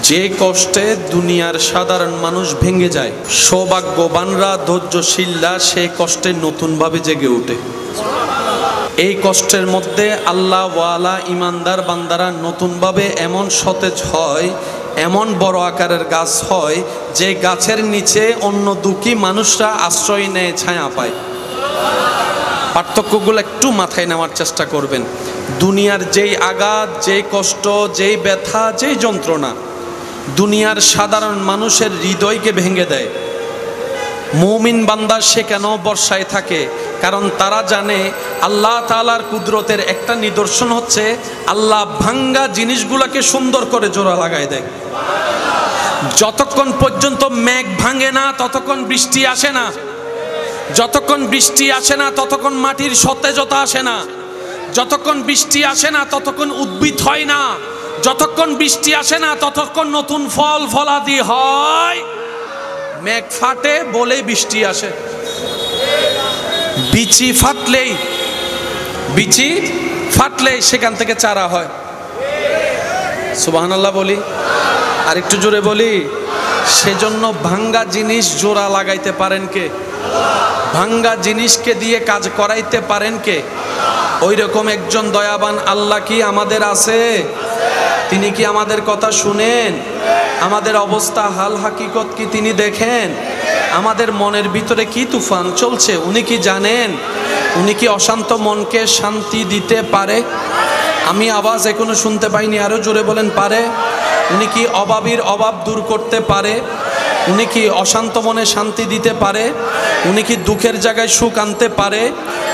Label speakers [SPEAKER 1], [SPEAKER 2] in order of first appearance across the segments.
[SPEAKER 1] যে কষ্টে দুনিয়ার সাধারণ মানুষ ভেঙে যায়, সৌভাগ্যবানরা ধৈর্যশীলরা সেই কষ্টে নতুনভাবে জেগে ওঠে। এই কষ্টের মধ্যে আল্লাহওয়ালা ইমানদার বান্দারা নতুনভাবে এমন সতেজ হয়, এমন বড় আকারের গাছ হয় যে গাছের নিচে অন্য দুঃখী মানুষরা আশ্রয় নেয়, ছায়া পায়। পার্থক্যগুলো একটু মাথায় নেওয়ার চেষ্টা করবেন। দুনিয়ার যেই আঘাত, যেই কষ্ট, যেই ব্যথা, যেই যন্ত্রণা দুনিয়ার সাধারণ মানুষের হৃদয়কে ভেঙে দেয়, মুমিন বান্দা সে কেন বর্ষায় থাকে? কারণ তারা জানে আল্লাহ তাআলার কুদরতের একটা নিদর্শন হচ্ছে আল্লাহ ভাঙ্গা জিনিসগুলোকে সুন্দর করে জোড়া লাগায় দেয়। যতক্ষণ পর্যন্ত মেঘ ভাঙে না ততক্ষণ বৃষ্টি আসে না, যতক্ষণ বৃষ্টি আসে না ততক্ষণ মাটির সতেজতা আসে না, যতক্ষণ বৃষ্টি আসে না ততক্ষণ উদ্ভিদ হয় না, যতক্ষণ বৃষ্টি আসে না ততক্ষণ নতুন ফল ফলাদি হয়। মেঘ ফাটে বলেই বৃষ্টি আসে, বিচি ফাটলেই সেখান থেকে চারা হয়। সুবহানাল্লাহ বলি, আর একটু জোরে বলি। সেজন্য ভাঙ্গা জিনিস জোড়া লাগাইতে পারেন কে? ভাঙ্গা জিনিসকে দিয়ে কাজ করাইতে পারেন কে? ওই রকম একজন দয়াবান আল্লাহ কি আমাদের আছে? তিনি কি আমাদের কথা শুনেন? আমাদের অবস্থা হাল হাকিকত কি তিনি দেখেন? আমাদের মনের ভিতরে কি তুফান চলছে উনি কি জানেন? উনি কি অশান্ত মনকে শান্তি দিতে পারে? আমি আওয়াজ এখনো শুনতে পাইনি, আরো জোরে বলেন পারে? উনি কি অভাবীর অভাব দূর করতে পারে? উনি কি অশান্ত মনে শান্তি দিতে পারে? উনি কি দুঃখের জায়গায় সুখ আনতে পারে?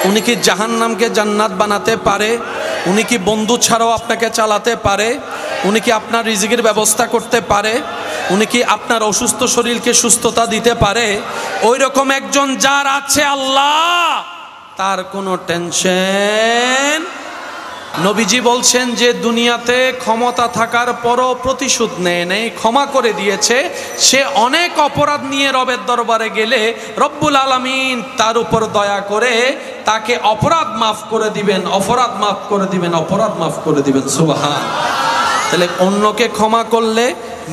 [SPEAKER 1] উনি কি জাহান্নামকে জান্নাত বানাতে পারে? উনি কি বন্ধু ছাড়াও আপনাকে চালাতে পারে? উনি কি আপনার রিজিকের ব্যবস্থা করতে পারে? উনি কি আপনার অসুস্থ শরীরকে সুস্থতা দিতে পারে? ওই রকম একজন যার আছে আল্লাহ, তার কোনো টেনশন। নবীজি বলছেন যে দুনিয়াতে ক্ষমতা থাকার পরও প্রতিশোধ নেয় নাই, ক্ষমা করে দিয়েছে। সে অনেক অপরাধ নিয়ে রবের দরবারে গেলে রব্বুল আলামিন তার উপর দয়া করে তাকে অপরাধ মাফ করে দিবেন, অপরাধ মাফ করে দিবেন, অপরাধ মাফ করে দিবেন। সুবহান। তাহলে অন্যকে ক্ষমা করলে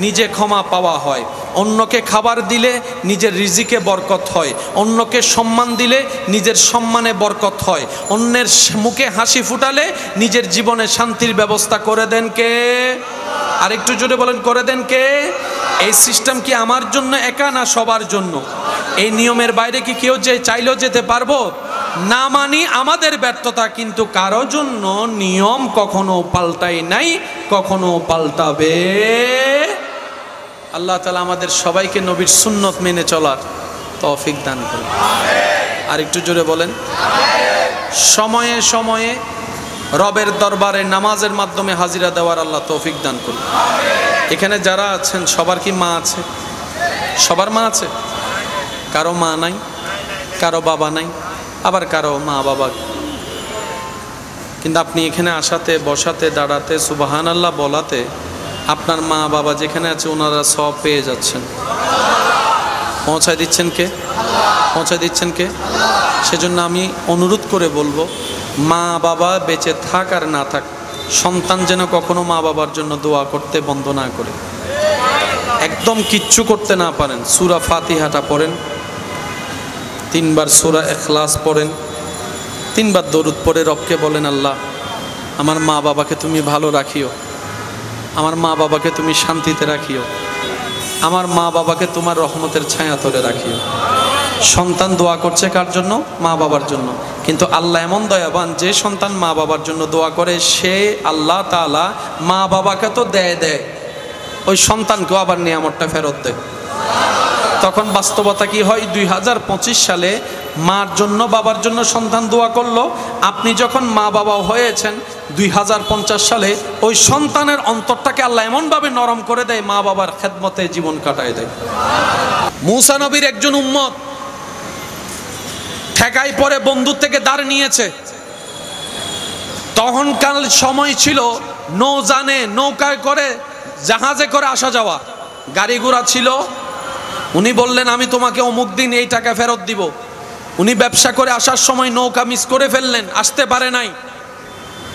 [SPEAKER 1] নিজে ক্ষমা পাওয়া হয়, অন্যকে খাবার দিলে নিজের রিজিকে বরকত হয়, অন্যকে সম্মান দিলে নিজের সম্মানে বরকত হয়, অন্যের মুখে হাসি ফুটালে নিজের জীবনে শান্তির ব্যবস্থা করে দেন কে? আর একটু জোরে বলেন, করে দেন কে? এই সিস্টেম কি আমার জন্য একা না সবার জন্য? এই নিয়মের বাইরে কি কেউ যে চাইলেও যেতে পারবো? না মানি আমাদের ব্যর্থতা, কিন্তু কারো জন্য নিয়ম কখনো পাল্টাই নাই, কখনো পাল্টাবে। আল্লাহ তাআলা আমাদের সবাইকে নবীর সুন্নত মেনে চলার তৌফিক দান করুন। আর একটু জোরে বলেন। সময়ে সময়ে রবের দরবারে নামাজের মাধ্যমে হাজিরা দেওয়ার আল্লাহ তৌফিক দান করুন। এখানে যারা আছেন সবার কি মা আছে? সবার মা আছে? কারো মা নাই, কারো বাবা নাই, আবার কারো মা বাবা। কিন্তু আপনি এখানে আসাতে, বসাতে, দাঁড়াতে, সুবহানাল্লাহ বলাতে আপনার মা বাবা যেখানে আছে ওনারা সব পেয়ে যাচ্ছেন। পৌঁছায় দিচ্ছেন কে? পৌঁছায় দিচ্ছেন কে? সেজন্য আমি অনুরোধ করে বলবো, মা বাবা বেঁচে থাক আর না থাক, সন্তান যেন কখনো মা বাবার জন্য দোয়া করতে বন্ধ না করে। একদম কিচ্ছু করতে না পারেন, সূরা ফাতিহাটা পড়েন, 3 বার সূরা ইখলাস পড়েন, 3 বার দরুদ পড়ে রবকে বলেন, আল্লাহ আমার মা বাবাকে তুমি ভালো রাখিও, আমার মা বাবাকে তুমি শান্তিতে রাখিও, আমার মা বাবাকে তোমার রহমতের ছায়া তলে রাখিও। সন্তান দোয়া করছে কার জন্য? মা বাবার জন্য। কিন্তু আল্লাহ এমন দয়াবান, যে সন্তান মা বাবার জন্য দোয়া করে সে আল্লাহ তাআলা মা বাবাকে তো দেয়, ওই সন্তানকেও আবার নিয়ামতটা ফেরত দেয়। তখন বাস্তবতা কি হয়? 2025 সালে মার জন্য বাবার জন্য সন্তান দোয়া করলো, আপনি যখন মা বাবা হয়েছেন 2050 সালে ওই সন্তানের অন্তরটাকে আল্লাহ এমনভাবে নরম করে দেয়, মা বাবার খেদমতে জীবন কাটায় দেয়। মূসা নবীর একজন উম্মত ঠেকাই পরে বন্ধুর থেকে দাঁড় নিয়েছে। তখনকার সময় ছিল নৌজানে, নৌকায় করে, জাহাজে করে আসা যাওয়া, গাড়ি ঘোড়া ছিল। উনি বললেন আমি তোমাকে অমুক দিন এই টাকা ফেরত দিব। উনি ব্যবসা করে আসার সময় নৌকা মিস করে ফেললেন, আসতে পারে নাই।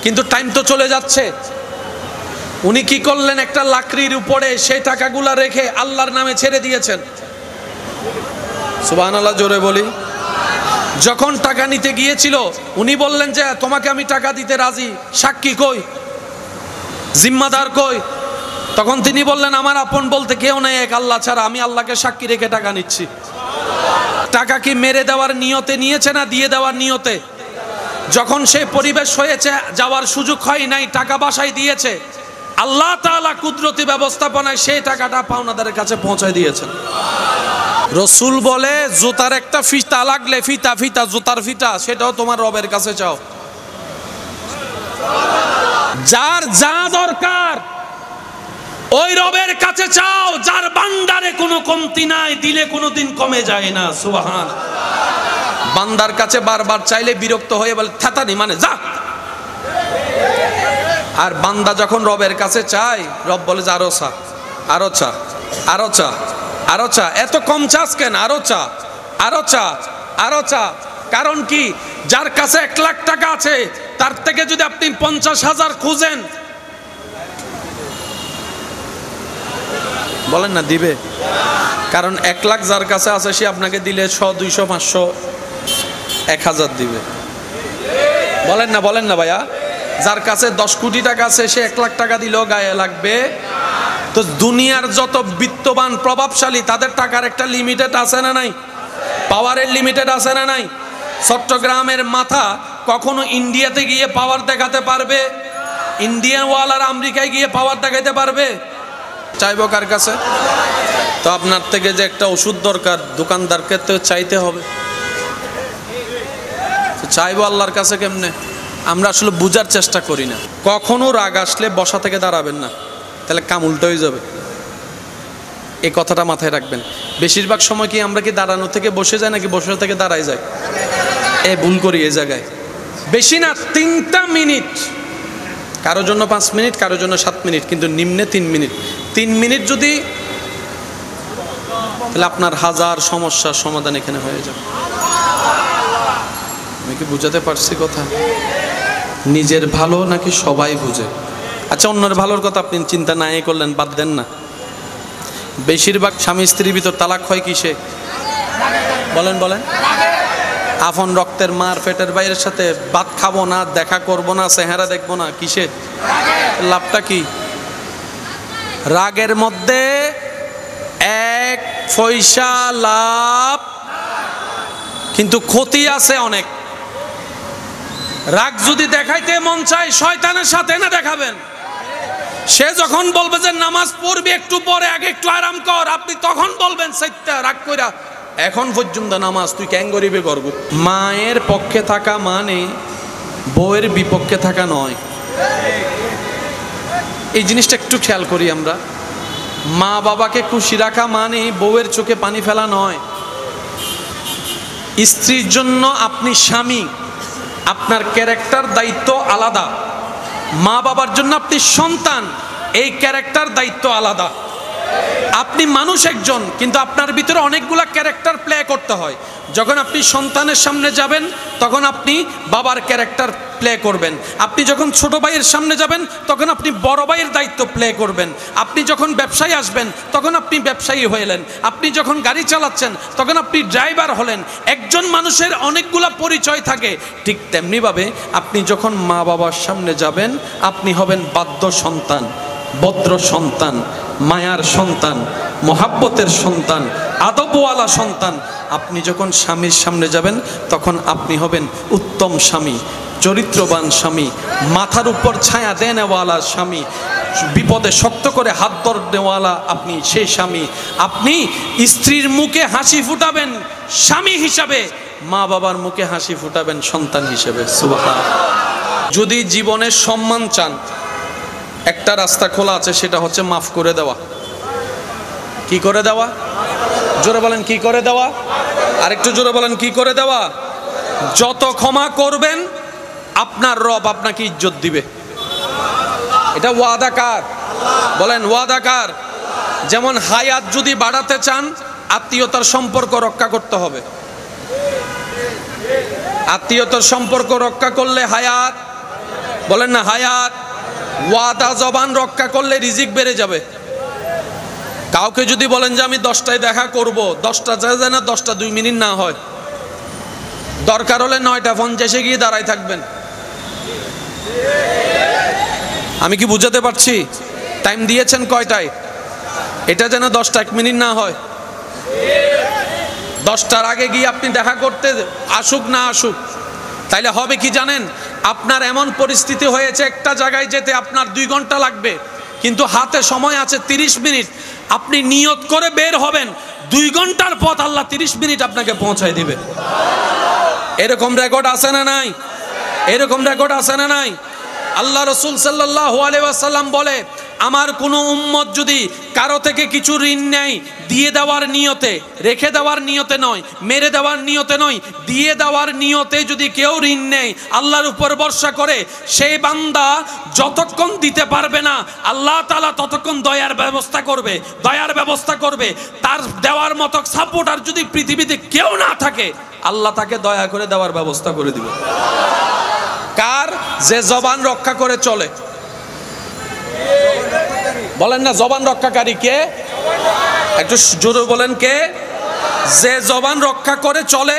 [SPEAKER 1] কিন্তু টাইম তো চলে যাচ্ছে। উনি কি করলেন? একটা লাকড়ির উপরে সেই টাকাগুলা রেখে আল্লাহর নামে ছেড়ে দিয়েছেন। সুবহানাল্লাহ, জোরে বলি। যখন টাকা নিতে গিয়েছিল উনি বললেন যে তোমাকে আমি টাকা দিতে রাজি, সাক্ষী কই, জিম্মাদার কই? তখন তিনি বললেন আমার আপন বলতে কেউ নেই এক আল্লাহ ছাড়া, আমি আল্লাহকে সাক্ষী রেখে টাকা নিচ্ছি। টাকা কি মেরে দেওয়ার নিয়তে নিয়েছে না দিয়ে দেওয়ার নিয়তে? যখন সেই পরিবেশ হয়েছে, যাওয়ার সুযোগ হয় নাই, টাকা বাসায় দিয়েছে, আল্লাহ তাআলা কুদরতি ব্যবস্থাপনায় সেই টাকাটা পাওনাদারের কাছে পৌঁছায় দিয়েছেন। রসুল বলে জুতার একটা ফিতা লাগলে, ফিতা জুতার ফিতা, সেটাও তোমার রবের কাছে চাও। যার যা দরকার ওই রবের কাছে চাও, যার ভান্ডারে কোনো কমতি নাই, দিলে কোনোদিন কমে যায় না। সুবহান। বান্দার কাছে বারবার চাইলে বিরক্ত হয়ে বলে থাতানি, মানে যা। আর বান্দা যখন রবের কাছে চায়, রব বলে যে আরো চা, আরো চা, আরো চা, আরো চা, এত কম চাস কেন? আরো চা, আরো চা, আরো চা। কারণ কি? যার কাছে 1 লাখ টাকা আছে তার থেকে যদি আপনি 50,000 খুঁজেন, বলেন না দিবে? কারণ 1 লাখ যার কাছে আছে সে আপনাকে দিলে 100, 200, 500, 1000 দিবে। বলেন না ভাইয়া? যার কাছে 10 কোটি টাকা আছে সে 1 লাখ টাকা দিলেও গায়ে লাগবে। তো দুনিয়ার যত বিত্তবান প্রভাবশালী তাদের টাকার একটা লিমিটেড আছে না নাই? পাওয়ারের লিমিটেড আছে না নাই? চট্টগ্রামের মাথা কখনো ইন্ডিয়াতে গিয়ে পাওয়ার দেখাতে পারবে? ইন্ডিয়ান ওয়ালার আমেরিকায় গিয়ে পাওয়ার দেখাতে পারবে? চাইবো কার কাছে? তো আপনার থেকে যে একটা ওষুধ দরকার, দোকানদারকে তো চাইতে হবে। চাইবো আল্লাহর কাছে কেমনে? আমরা আসলে বুঝার চেষ্টা করি না। কখনো রাগ আসলে বসা থেকে দাঁড়াবেন না, তাহলে কাম উল্টো হয়ে যাবে। এই কথাটা মাথায় রাখবেন। বেশিরভাগ সময় কি আমরা কি দাঁড়ানো থেকে বসে যাই নাকি বসে থেকে দাঁড়ায় যাই? ভুল করি এই জায়গায়। বেশি না 3টা মিনিট, কারো জন্য 5 মিনিট, কারো জন্য 7 মিনিট, কিন্তু নিম্নে 3 মিনিট। 3 মিনিট যদি, তাহলে আপনার হাজার সমস্যার সমাধান এখানে হয়ে যাবে। আমি কি বুঝাতে পারছি কথা? নিজের ভালো নাকি সবাই বুঝে? আচ্ছা, অন্যের ভালোর কথা আপনি চিন্তা নাই করলেন, বাদ দেন না। বেশিরভাগ স্বামী স্ত্রীর ভিতর তালাক হয় কিসে? বলেন। আপন রক্তের মার পেটের বাইরের সাথে ভাত খাবো না, দেখা করব না, চেহারা দেখবো না, কিসে? লাভটা কি? রাগের মধ্যে 1 পয়সা লাভ, কিন্তু ক্ষতি আছে অনেক। রাগ যদি দেখাইতে মন চায় শয়তানের সাথে না দেখাবেন। সে যখন বলবে যে নামাজ পড়বি একটু পরে, আগে একটু আরাম কর, আপনি তখন বলবেন সাইটটা রাগ কইরা এখন পর্যন্ত নামাজ তুই কেন গরিবে করব। মায়ের পক্ষে থাকা মানে বউয়ের বিপক্ষে থাকা নয়। এই জিনিসটা একটু খেয়াল করি আমরা। মা বাবাকে খুশি রাখা মানে বউয়ের চোখে পানি ফেলা নয়। স্ত্রীর জন্য আপনি স্বামী, আপনার ক্যারেক্টার দায়িত্ব আলাদা। মা বাবার জন্য আপনি সন্তান, এই ক্যারেক্টার দায়িত্ব আলাদা। আপনি মানুষ একজন, কিন্তু আপনার ভিতরে অনেকগুলা ক্যারেক্টার প্লে করতে হয়। যখন আপনি সন্তানের সামনে যাবেন তখন আপনি বাবার ক্যারেক্টার প্লে করবেন। আপনি যখন ছোট ভাইয়ের সামনে যাবেন তখন আপনি বড় ভাইয়ের দায়িত্ব প্লে করবেন। আপনি যখন ব্যবসায়ী আসবেন তখন আপনি ব্যবসায়ী হলেন। আপনি যখন গাড়ি চালাচ্ছেন তখন আপনি ড্রাইভার হলেন। একজন মানুষের অনেকগুলা পরিচয় থাকে। ঠিক তেমনিভাবে আপনি যখন মা বাবার সামনে যাবেন আপনি হবেন বাধ্য সন্তান, ভদ্র সন্তান, মায়ার সন্তান, মোহাব্বতের সন্তান, আদবওয়ালা সন্তান। আপনি যখন স্বামীর সামনে যাবেন তখন আপনি হবেন উত্তম স্বামী, চরিত্রবান স্বামী, মাথার উপর ছায়া দেনেওয়ালা স্বামী, বিপদে শক্ত করে হাত ধরনেওয়ালা আপনি সেই স্বামী। আপনি স্ত্রীর মুখে হাসি ফুটাবেন স্বামী হিসাবে, মা বাবার মুখে হাসি ফুটাবেন সন্তান হিসেবে। সুবহানাল্লাহ। যদি জীবনের সম্মান চান, একটা রাস্তা খোলা আছে, সেটা হচ্ছে মাফ করে দেওয়া। কি করে দেওয়া? জোরে বলেন, কি করে দেওয়া? আরেকটু জোরে বলেন, কি করে দেওয়া? যত ক্ষমা করবেন আপনার রব আপনাকে ইজ্জত দিবে। এটা ওয়াদা কার? বলেন, ওয়াদা কার? যেমন হায়াত যদি বাড়াতে চান আত্মীয়তার সম্পর্ক রক্ষা করতে হবে। আত্মীয়তার সম্পর্ক রক্ষা করলে হায়াত, বলেন না, হায়াত ওয়াদা জবান রক্ষা করলে রিজিক বেড়ে যাবে। কাউকে যদি বলেন যে আমি 10টায় দেখা করব, 10টা যায় না 10টা 2 মিনিট না হয়, দরকার হলে 9:50 গিয়ে দাঁড়ায় থাকবেন। আমি কি বুঝাতে পারছি? টাইম দিয়েছেন কয়টায়, এটা যেন 10টা 1 মিনিট না হয়। 10টার আগে গিয়ে আপনি দেখা করতে আসুক না আসুক, তাইলে হবে কি জানেন, আপনার এমন পরিস্থিতি হয়েছে একটা জায়গায় যেতে আপনার 2 ঘন্টা লাগবে, কিন্তু হাতে সময় আছে 30 মিনিট। আপনি নিয়ত করে বের হবেন, 2 ঘন্টার পথ আল্লাহ 30 মিনিট আপনাকে পৌঁছায় দিবে। এরকম রেকর্ড আছে না নাই? এরকম রেকর্ড আছে না নাই? আল্লাহ রাসূল সাল্লাল্লাহু আলাইহি ওয়াসাল্লাম বলে, আমার কোনো উম্মত যদি কারো থেকে কিছু ঋণ নেয়, দিয়ে দেওয়ার নিয়তে, রেখে দেওয়ার নিয়তে নয়, মেরে দেওয়ার নিয়তে নয়, দিয়ে দেওয়ার নিয়তে যদি কেউ ঋণ নেয়, আল্লাহর উপর ভরসা করে, সেই বান্দা যতক্ষণ দিতে পারবে না আল্লাহ তাআলা ততক্ষণ দয়ার ব্যবস্থা করবে, দয়ার ব্যবস্থা করবে। তার দেওয়ার মতো সাপোর্টার যদি পৃথিবীতে কেউ না থাকে, আল্লাহ তাকে দয়া করে দেওয়ার ব্যবস্থা করে দিবে। কার? যে জবান রক্ষা করে চলে। বলেন না, জবান রক্ষাকারী কে? একটু জোরে বলেন, কে? যে জবান রক্ষা করে চলে।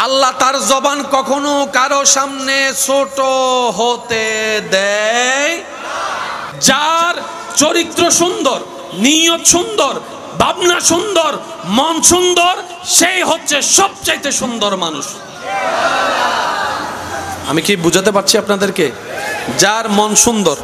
[SPEAKER 1] আল্লাহ তার জবান কখনো কারো সামনে ছোট হতে দেয়। যার চরিত্র সুন্দর, নিয়ত সুন্দর, ভাবনা সুন্দর, মন সুন্দর, সেই হচ্ছে সবচাইতে সুন্দর মানুষ। আমি কি বুঝাতে পারছি আপনাদেরকে? যার মন সুন্দর,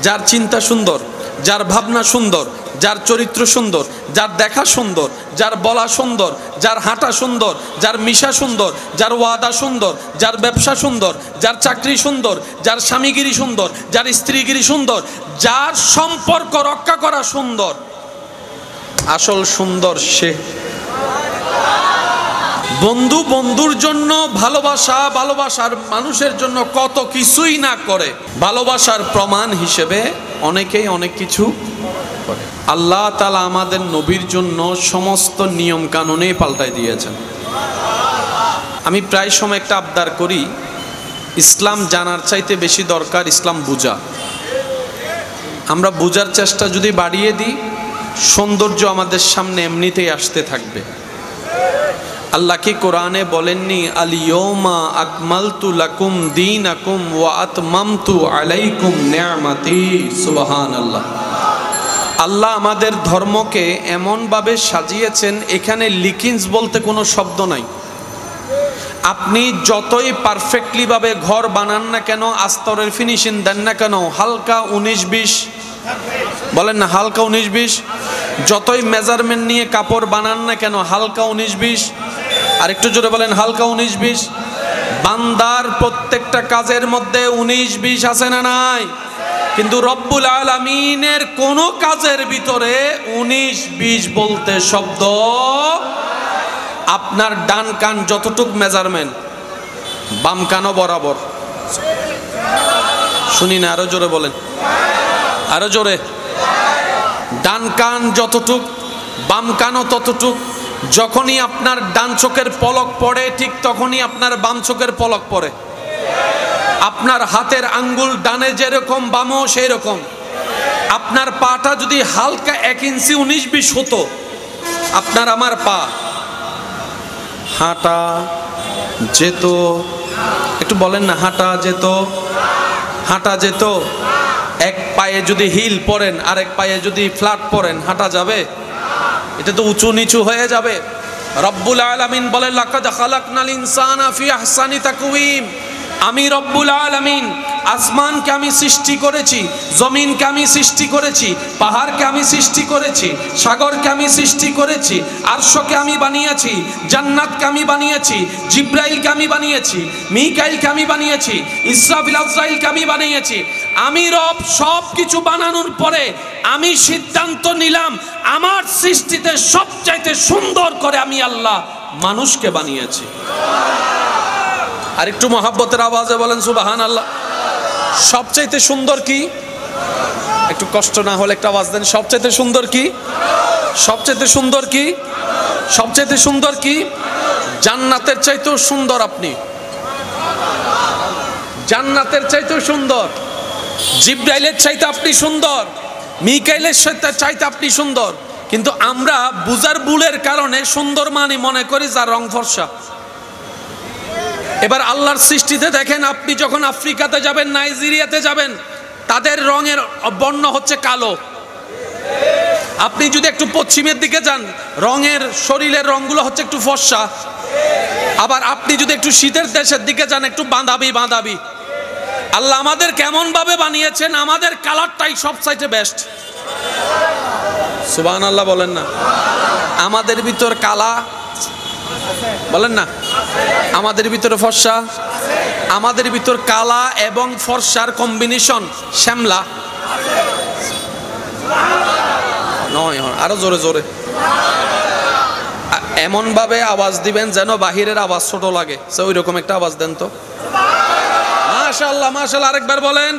[SPEAKER 1] যার চিন্তা সুন্দর, যার ভাবনা সুন্দর, যার চরিত্র সুন্দর, যার দেখা সুন্দর, যার বলা সুন্দর, যার হাঁটা সুন্দর, যার মিশা সুন্দর, যার ওয়াদা সুন্দর, যার ব্যবসা সুন্দর, যার চাকরি সুন্দর, যার স্বামীগিরি সুন্দর, যার স্ত্রীগিরি সুন্দর, যার সম্পর্ক রক্ষা করা সুন্দর, আসল সুন্দর সে। বন্ধু বন্ধুর জন্য ভালোবাসা, ভালোবাসার মানুষের জন্য কত কিছুই না করে, ভালোবাসার প্রমাণ হিসেবে অনেকেই অনেক কিছু করে। আল্লাহ তাআলা আমাদের নবীর জন্য সমস্ত নিয়ম কানুনে পাল্টাই দিয়েছেন। আমি প্রায় সময় একটা আবদার করি, ইসলাম জানার চাইতে বেশি দরকার ইসলাম বুঝা। আমরা বুঝার চেষ্টা যদি বাড়িয়ে দিই, সৌন্দর্য আমাদের সামনে এমনিতেই আসতে থাকবে। আল্লাহ কি কোরআনে বলেননি, আল-ইয়াওমা আকমালতু লাকুম দীনাকুম ওয়া আতমামতু আলাইকুম নি'মাতি? সুবহানাল্লাহ। আল্লাহ আমাদের ধর্মকে এমনভাবে সাজিয়েছেন, এখানে লিকিংস বলতে কোনো শব্দ নাই। আপনি যতই পারফেক্টলি ভাবে ঘর বানান না কেন, আস্তরের ফিনিশিং দেন না কেন, হালকা 19-20, বলেন না হালকা 19-20, যতই মেজারমেন্ট নিয়ে কাপড় বানান না কেন, হালকা 19-20, আর একটু জোরে বলেন হালকা 19-20। বান্দার প্রত্যেকটা কাজের মধ্যে 19-20 আছে না নাই? কিন্তু রব্বুল আলামিনের কোন কাজের ভিতরে 19-20 বলতে শব্দ। আপনার ডান কান যতটুক মেজারমেন্ট, বাম কানও বরাবর। শুনি না, আরো জোরে বলেন, আরো জোরে। ডান কান যতটুক, বাম কানও ততটুক। যখনই আপনার ডান চোখের পলক পড়ে, ঠিক তখনই আপনার বাম চোখের পলক পড়ে। আপনার হাতের আঙ্গুল ডানে যেরকম, বামও সেই রকম। আপনার পাটা যদি হালকা 1 ইঞ্চি 19-20 হতো, আপনার আমার পা হাঁটা যেত। একটু বলেন না, হাঁটা যেত, হাঁটা যেত। এক পায়ে যদি হিল পরেন, আরেক পায়ে যদি ফ্ল্যাট পরেন, হাঁটা যাবে? এটা তো উঁচু নিচু হয়ে যাবে। রব্বুল আলামিন বলে, লাকাদ খালাকনাল ইনসানা ফি আহসানি তাকওয়িম। আমি রব্বুল আলামিন আসমানকে আমি সৃষ্টি করেছি, জমিনকে আমি সৃষ্টি করেছি, পাহাড়কে আমি সৃষ্টি করেছি, সাগরকে আমি সৃষ্টি করেছি, আরশকে আমি বানিয়েছি, জান্নাতকে আমি বানিয়েছি, জিব্রাইলকে আমি বানিয়েছি, মিকাইলকে আমি বানিয়েছি, ইসরাফিল আজরাইলকে আমি বানিয়েছি। আমি রব সব কিছু বানানোর পরে আমি সিদ্ধান্ত নিলাম, আমার সৃষ্টিতে সবচাইতে সুন্দর করে আমি আল্লাহ মানুষকে বানিয়েছি। আর একটু মহাব্বতের আওয়াজে বলেন সুবহানাল্লাহ। সবচাইতে সুন্দর কি? একটু কষ্ট না হলে একটা আওয়াজ দেন। সবচাইতে সুন্দর কি? সবচাইতে সুন্দর কি? সবচাইতে সুন্দর কি? জান্নাতের চাইতেও সুন্দর আপনি, জান্নাতের চাইতেও সুন্দর। জিব্রাইলের চাইতে আপনি সুন্দর, মিকাইলের চাইতে আপনি সুন্দর, কিন্তু আমরা বুজার ভুলের কারণে সুন্দর মানি মনে করি যার রং ফর্সা। এবার আল্লাহর সৃষ্টিতে দেখেন, আপনি যখন আফ্রিকাতে যাবেন, নাইজেরিয়াতে যাবেন, তাদের রঙের বর্ণ হচ্ছে কালো। আপনি যদি একটু পশ্চিমের দিকে যান, রঙের শরীরের রঙগুলো হচ্ছে একটু ফর্সা। আবার আপনি যদি একটু শীতের দেশের দিকে যান, একটু বাঁধাবি বাঁধাবি। আল্লাহ আমাদের কেমন ভাবে বানিয়েছেন, আমাদের কালারটাই সবচাইতে বেস্ট। সুবহানাল্লাহ বলেন না? আমাদের ভিতর কালা বলেন না, আমাদের ভিতরে ফর্সা, আমাদের ভিতর কালা এবং ফর্সার কম্বিনেশন শ্যামলা নয়। আরো জোরে জোরে এমন ভাবে আওয়াজ দিবেন যেন বাহিরের আওয়াজ ছোট লাগে, ওই রকম একটা আওয়াজ দেন তো। মাশাআল্লাহ মাশাআল্লাহ, আরেকবার বলেন।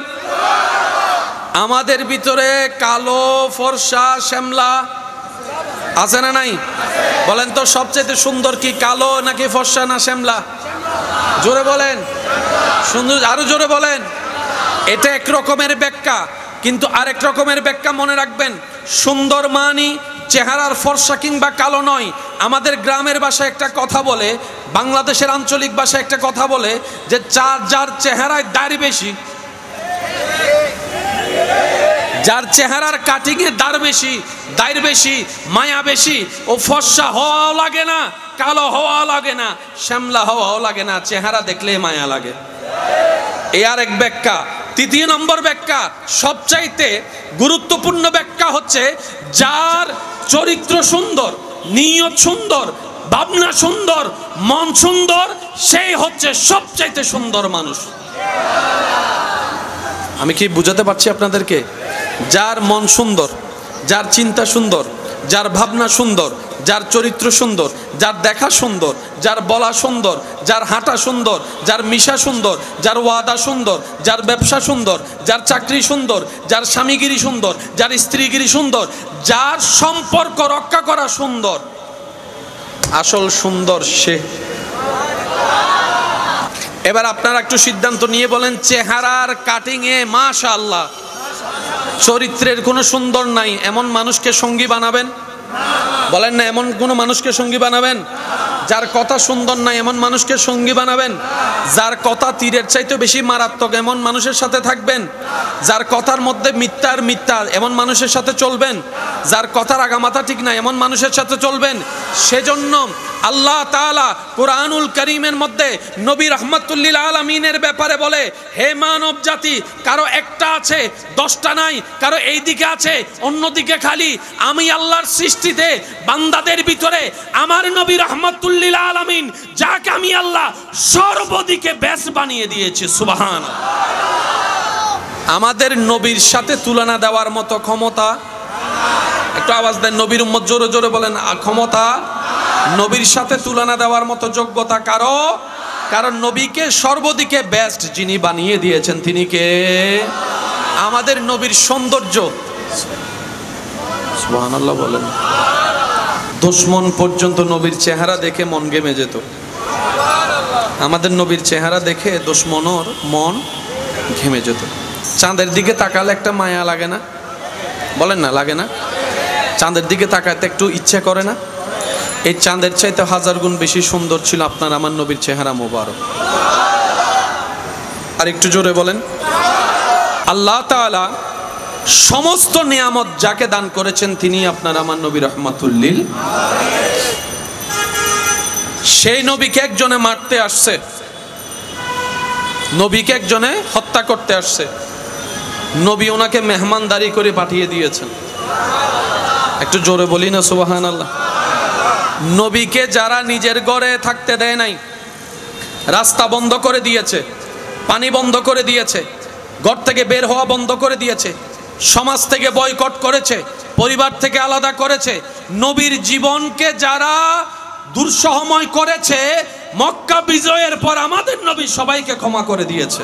[SPEAKER 1] আমাদের ভিতরে কালো ফর্সা শ্যামলা আছে না নাই? বলেন তো সবচেয়ে সুন্দর কি, কালো নাকি ফর্সা না শ্যামলা? জোরে বলেন, সুন্দর আরো জোরে বলেন। এটা এক রকমের ব্যাখ্যা, কিন্তু আরেক রকমের ব্যাখ্যা মনে রাখবেন। সুন্দর মানি চেহারার ফর্সা কিংবা কালো নয়। আমাদের গ্রামের ভাষায় একটা কথা বলে, বাংলাদেশের আঞ্চলিক ভাষায় একটা কথা বলে যে যার চেহারায় দাড়ি বেশি, যার চেহারার কাটিং এ দাড় বেশি, দাড়ি বেশি, মায়া বেশি, ও ফর্সা হওয়াও লাগে না, কালো হওয়া লাগে না, শ্যামলা হওয়াও লাগে না, চেহারা দেখলে মায়া লাগে। এই আর এক ব্যাখ্যা। তৃতীয় নম্বর ব্যাখ্যা, সবচাইতে গুরুত্বপূর্ণ ব্যাখ্যা হচ্ছে, যার চরিত্র সুন্দর, নিয়ত সুন্দর, ভাবনা সুন্দর, মন সুন্দর, সেই হচ্ছে সবচাইতে সুন্দর মানুষ। আমি কি বুঝাতে পারছি আপনাদেরকে? যার মন সুন্দর, যার চিন্তা সুন্দর, যার ভাবনা সুন্দর, যার চরিত্র সুন্দর, যার দেখা সুন্দর, যার বলা সুন্দর, যার হাঁটা সুন্দর, যার মিশা সুন্দর, যার ওয়াদা সুন্দর, যার ব্যবসা সুন্দর, যার চাকরি সুন্দর, যার স্বামীগিরি সুন্দর, যার স্ত্রীগিরি সুন্দর, যার সম্পর্ক রক্ষা করা সুন্দর, আসল সুন্দর সে। এবার আপনারা একটু সিদ্ধান্ত নিয়ে বলেন, চেহারার কাটিং এ মাশাআল্লাহ, চরিত্রের কোনো সুন্দর নাই, এমন মানুষকে সঙ্গী বানাবেন? বলেন না, এমন কোন মানুষকে সঙ্গী বানাবেন? যার কথা সুন্দর নাই এমন মানুষকে সঙ্গী বানাবেন? যার কথা তীরের চাইতে বেশি মারাত্মক এমন মানুষের সাথে থাকবেন? যার কথার মধ্যে মিথ্যার মিথ্যা এমন মানুষের সাথে চলবেন? যার কথার আগামাথা ঠিক না এমন মানুষের সাথে চলবেন? সেজন্য আল্লাহ তাআলা কুরআনুল কারীমের মধ্যে নবী রাহমাতুল লিল আলামিনের ব্যাপারে বলে, হে মানব জাতি, কারো একটা আছে, 10টা নাই, কারো এই দিকে আছে, অন্যদিকে খালি। আমি আল্লাহর সৃষ্টিতে বান্দাদের ভিতরে আমার নবী রাহমাতুল লিল আলামিন, যাকে আমি আল্লাহ সর্বদিকে বেস্ট বানিয়ে দিয়েছি। সুবহানাল্লাহ। আমাদের নবীর সাথে তুলনা দেওয়ার মতো ক্ষমতা, একটু আওয়াজ দেন নবীর উম্মত, জোরে জোরে বলেন, ক্ষমতা। নবীর সাথে তুলনা দেওয়ার মতো যোগ্যতা কারো, কারণ নবীকে সর্বদিকে বেস্ট যিনি বানিয়ে দিয়েছেন তিনি কে? আমাদের নবীর সৌন্দর্য, সুবহানাল্লাহ বলেন, দুশমন পর্যন্ত নবীর চেহারা দেখে মন ঘেমে যেত। আমাদের নবীর চেহারা দেখে দুশমনের মন ঘেমে যেত। চাঁদের দিকে তাকালে একটা মায়া লাগে না? বলেন না, লাগে না? চাঁদের দিকে তাকাতে একটু ইচ্ছা করে না? এই চাঁদের চাইতে 1000 গুণ বেশি সুন্দর ছিল আপনার আমার নবীর চেহারা মোবারক। আর একটু জোরে বলেন। আল্লাহ তাআলা সমস্ত নিয়ামত যাকে দান করেছেন তিনি আপনার আমার নবী রাহমাতুল লিল। সেই নবীকে একজনে মারতে আসছে, নবীকে একজনে হত্যা করতে আসছে, নবী ওনাকে মেহমানদারি করে পাঠিয়ে দিয়েছেন। একটু জোরে বলি না সুবহানাল্লাহ। নবীকে যারা নিজের ঘরে থাকতে দেয় নাই, রাস্তা বন্ধ করে দিয়েছে, পানি বন্ধ করে দিয়েছে, ঘর থেকে বের হওয়া বন্ধ করে দিয়েছে, সমাজ থেকে বয়কট করেছে, পরিবার থেকে আলাদা করেছে, নবীর জীবনকে যারা দুঃসহময় করেছে, মক্কা বিজয়ের পর আমাদের নবী সবাইকে ক্ষমা করে দিয়েছে।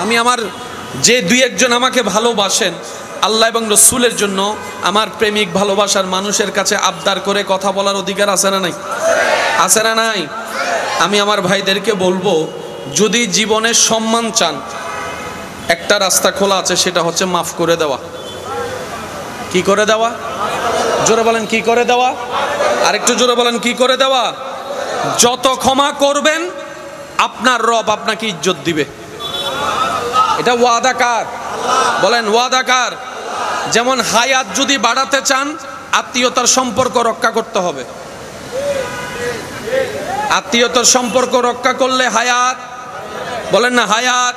[SPEAKER 1] আমি আমার যে 2-1 জন আমাকে ভালোবাসেন, আল্লাহ এবং রসুলের জন্য আমার প্রেমিক ভালোবাসার মানুষের কাছে আবদার করে কথা বলার অধিকার আছে না নাই? আছে না নাই? আমি আমার ভাইদেরকে বলবো, যদি জীবনের সম্মান চান, একটা রাস্তা খোলা আছে, সেটা হচ্ছে মাফ করে দেওয়া। কি করে দেওয়া? জোরে বলেন, কি করে দেওয়া? আরেকটু জোরে বলেন, কি করে দেওয়া? যত ক্ষমা করবেন আপনার রব আপনাকে ইজ্জত দিবে। এটা ওয়াদা কার? বলেন ওয়াদা কার? যেমন হায়াত যদি বাড়াতে চান, আত্মীয়তার সম্পর্ক রক্ষা করতে হবে। আত্মীয়তার সম্পর্ক রক্ষা করলে হায়াত, বলেন না হায়াত।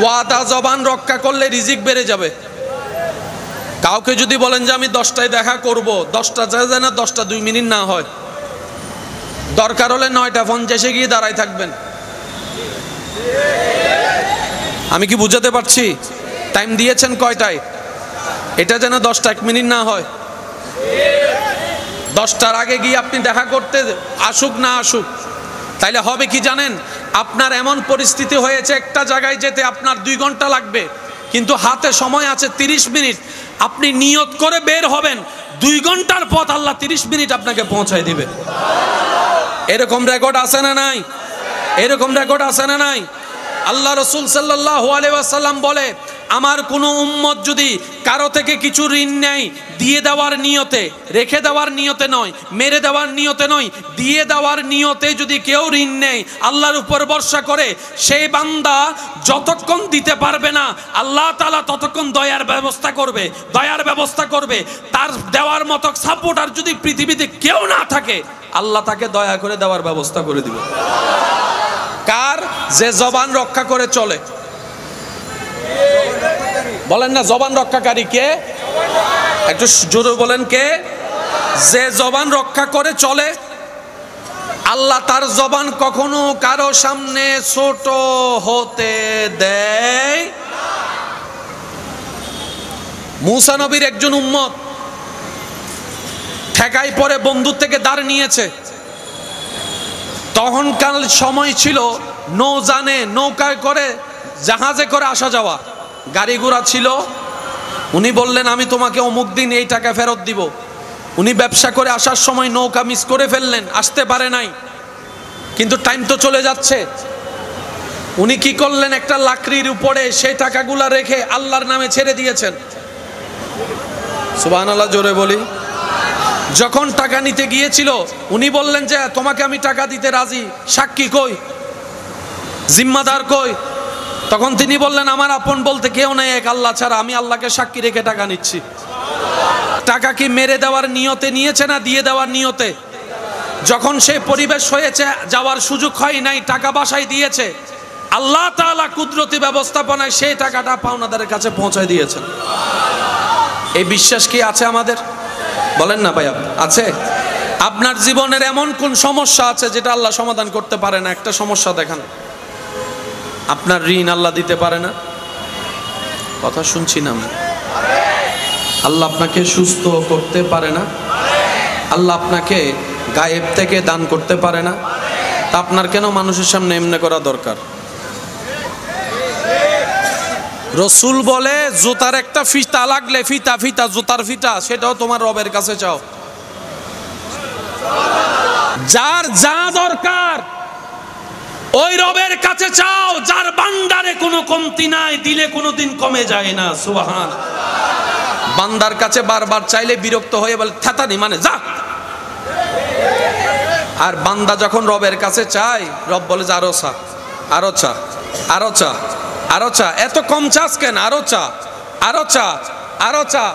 [SPEAKER 1] ওয়াদা জবান রক্ষা করলে রিজিক বেড়ে যাবে। কাউকে যদি বলেন যে আমি 10টায় দেখা করব, 10টা যায় না 10টা 2 মিনিট না হয়, দরকার হলে 9টা 50-এ গিয়ে দাঁড়ায় থাকবেন। আমি কি বুঝাতে পারছি? টাইম দিয়েছেন কয়টায়, এটা যেন 10টা 1 মিনিট না হয়। 10টার আগে গিয়ে আপনি দেখা করতে আসুক না আসুক, তাইলে হবে কি জানেন? আপনার এমন পরিস্থিতি হয়েছে একটা জায়গায় যেতে আপনার 2 ঘন্টা লাগবে, কিন্তু হাতে সময় আছে 30 মিনিট। আপনি নিয়ত করে বের হবেন, 2 ঘন্টার পথ আল্লাহ 30 মিনিট আপনাকে পৌঁছায় দিবে। এরকম রেকর্ড আছে না নাই? এরকম রেকর্ড আছে না নাই? আল্লাহ রসুল সাল্লাল্লাহু আলাইহি ওয়াসাল্লাম বলে, আমার কোনো উম্মত যদি কারো থেকে কিছু ঋণ নেয়, দিয়ে দেওয়ার নিয়তে, রেখে দেওয়ার নিয়তে নয়, মেরে দেওয়ার নিয়তে নয়, দিয়ে দেওয়ার নিয়তে যদি কেউ ঋণ নেয়, আল্লাহর উপর ভরসা করে, সেই বান্দা যতক্ষণ দিতে পারবে না আল্লাহ তাআলা ততক্ষণ দয়ার ব্যবস্থা করবে, দয়ার ব্যবস্থা করবে। তার দেওয়ার মতো সাপোর্টার যদি পৃথিবীতে কেউ না থাকে, আল্লাহ তাকে দয়া করে দেওয়ার ব্যবস্থা করে দিবে। কার? যে জবান রক্ষা করে চলে। বলেন না জবান রক্ষাকারী কে? একটু জোরে বলেন কে? যে জবান রক্ষা করে চলে, আল্লাহ তার জবান কখনো কারো সামনে ছোট হতে দেয়। মুসা নবীর একজন উম্মত ঠেকাই পরে বন্ধুর থেকে দাঁড় নিয়েছে। তখনকার সময় ছিল নৌজানে, নৌকায় করে, জাহাজে করে আসা যাওয়া, গাড়ি ঘোড়া ছিল। উনি বললেন আমি তোমাকে অমুক দিন এই টাকা ফেরত দিব। উনি ব্যবসা করে আসার সময় নৌকা মিস করে ফেললেন, আসতে পারে নাই, কিন্তু টাইম তো চলে যাচ্ছে। উনি কি করলেন? একটা লাকড়ির উপরে সেই টাকাগুলা রেখে আল্লাহর নামে ছেড়ে দিয়েছেন। সুবহানাল্লাহ, জোরে বলি। যখন টাকা নিতে গিয়েছিল, উনি বললেন যে তোমাকে আমি টাকা দিতে রাজি, সাক্ষী কই, জিম্মাদার কই? তখন তিনি বললেন আমার আপন বলতে কেউ নেই এক আল্লাহ ছাড়া, আমি আল্লাহকে সাক্ষী রেখে টাকা নিচ্ছি। টাকা কি মেরে দেওয়ার নিয়তে নিয়েছে না দিয়ে দেওয়ার নিয়তে? যখন সেই পরিবেশ হয়েছে, যাওয়ার সুযোগ হয় নাই, টাকা বাসায় দিয়েছে, আল্লাহ তাআলা কুদরতি ব্যবস্থাপনায় সেই টাকাটা পাওনাদারের কাছে পৌঁছায় দিয়েছেন। এই বিশ্বাস কি আছে আমাদের? বলেন না ভাই, আছে? আপনার জীবনের এমন কোন সমস্যা আছে যেটা আল্লাহ সমাধান করতে পারে না? একটা সমস্যা দেখান। আপনার ঋণ আল্লাহ দিতে পারে না? কথা শুনছি না আমি। আল্লাহ আপনাকে সুস্থ করতে পারে না? আল্লাহ আপনাকে গায়েব থেকে দান করতে পারে না? তা আপনার কেন মানুষের সামনে এমনি করা দরকার? রসুল বলে জুতার একটা ফিতা লাগলে, ফিতা ফিতা জুতার ফিতা, সেটাও তোমার রবের কাছে চাও। যার যা দরকার ওই রবের কাছে চাও, যার বান্দারে কোনো কমতি নাই, দিলে কোনোদিন কমে যায় না। সুবহান। বান্দার কাছে বারবার চাইলে বিরক্ত হয়ে বলে থাতানি, মানে যা। আর বান্দা যখন রবের কাছে চায়, রব বলে যে আরো চা, আরো চা, আরো চা, আরো চা, এত কম চাস কেন? আরো চা, আরো চা, আরো চা।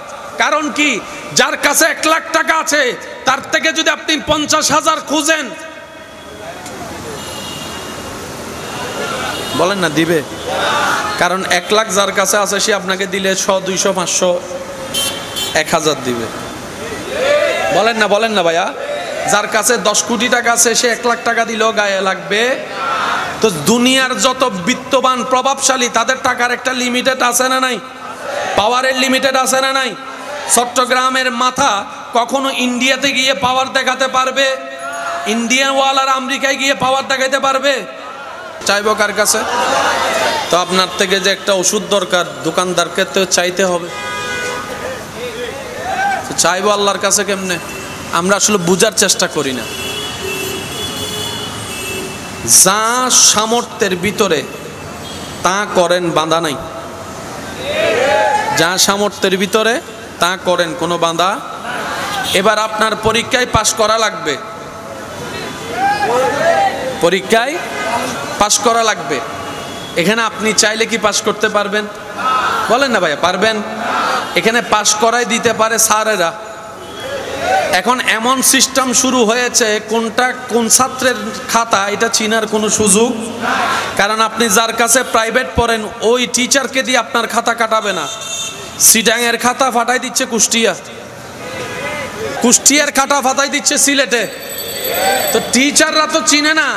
[SPEAKER 1] কারণ কি? যার কাছে 1 লাখ টাকা আছে, তার থেকে যদি আপনি 50,000 খুঁজেন, বলেন না দিবে? কারণ 1 লাখ যার কাছে আছে, সে আপনাকে দিলে 100, 200, 500, 1000 দিবে। বলেন না, বলেন না ভাইয়া? যার কাছে 10 কোটি টাকা আছে, সে 1 লাখ টাকা দিলেও গায়ে লাগবে। তো দুনিয়ার যত বিত্তবান প্রভাবশালী, তাদের টাকার একটা লিমিটেড আছে না নাই? পাওয়ারের লিমিটেড আছে না নাই? চট্টগ্রামের মাথা কখনো ইন্ডিয়াতে গিয়ে পাওয়ার দেখাতে পারবে? ইন্ডিয়ান ওয়ালার আমেরিকায় গিয়ে পাওয়ার দেখাতে পারবে? চাইবো কার কাছে? তো আপনার থেকে যে একটা ওষুধ দরকার, দোকানদারকে তো চাইতে হবে। চাইবো আল্লাহর কাছে কেমনে? আমরা আসলে বুঝার চেষ্টা করি না। যা সামর্থ্যের ভিতরে তা করেন, বাঁধা নাই। যা সামর্থ্যের ভিতরে তা করেন, কোনো বাধা। এবার আপনার পরীক্ষায় পাশ করা লাগবে, পরীক্ষায় পাশ করা লাগবে। এখানে আপনি চাইলে কি পাশ করতে পারবেন? বলেন না ভাইয়া, পারবেন? এখানে পাশ করাই দিতে পারে স্যারেরা। এখন এমন সিস্টেম শুরু হয়েছে, কোনটা কোন ছাত্রের খাতা এটা চিনার কোনো সুযোগ, কারণ আপনি যার কাছে প্রাইভেট পড়েন ওই টিচারকে দিয়ে আপনার খাতা কাটাবে না। সিটাংয়ের খাতা ফাটাই দিচ্ছে কুষ্টিয়া, কুষ্টিয়ার খাতা ফাটাই দিচ্ছে সিলেটে। তো টিচাররা তো চিনে না।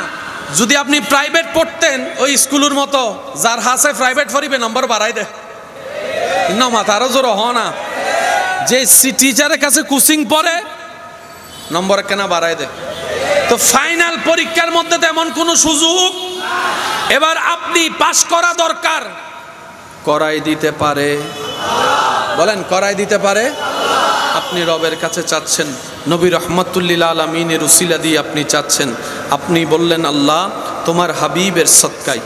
[SPEAKER 1] যদি আপনি প্রাইভেট পড়তেন ওই স্কুলের মতো, যার হাসে প্রাইভেট পড়িবে নম্বর বাড়াই দে না, মাথারও জোর হ না, যে টিচারের কাছে কোচিং পড়ে নম্বর কেনা বাড়াই দে। তো ফাইনাল পরীক্ষার মধ্যে তেমন কোনো সুযোগ। এবার আপনি পাশ করা দরকার, করাই দিতে পারে। বলেন, করাই দিতে পারে। আপনি রবের কাছে চাচ্ছেন, নবী রহমাতুল্লিল আলামিনের উসিলা দিয়ে আপনি চাচ্ছেন। আপনি বললেন, আল্লাহ তোমার হাবিবের সদকায়,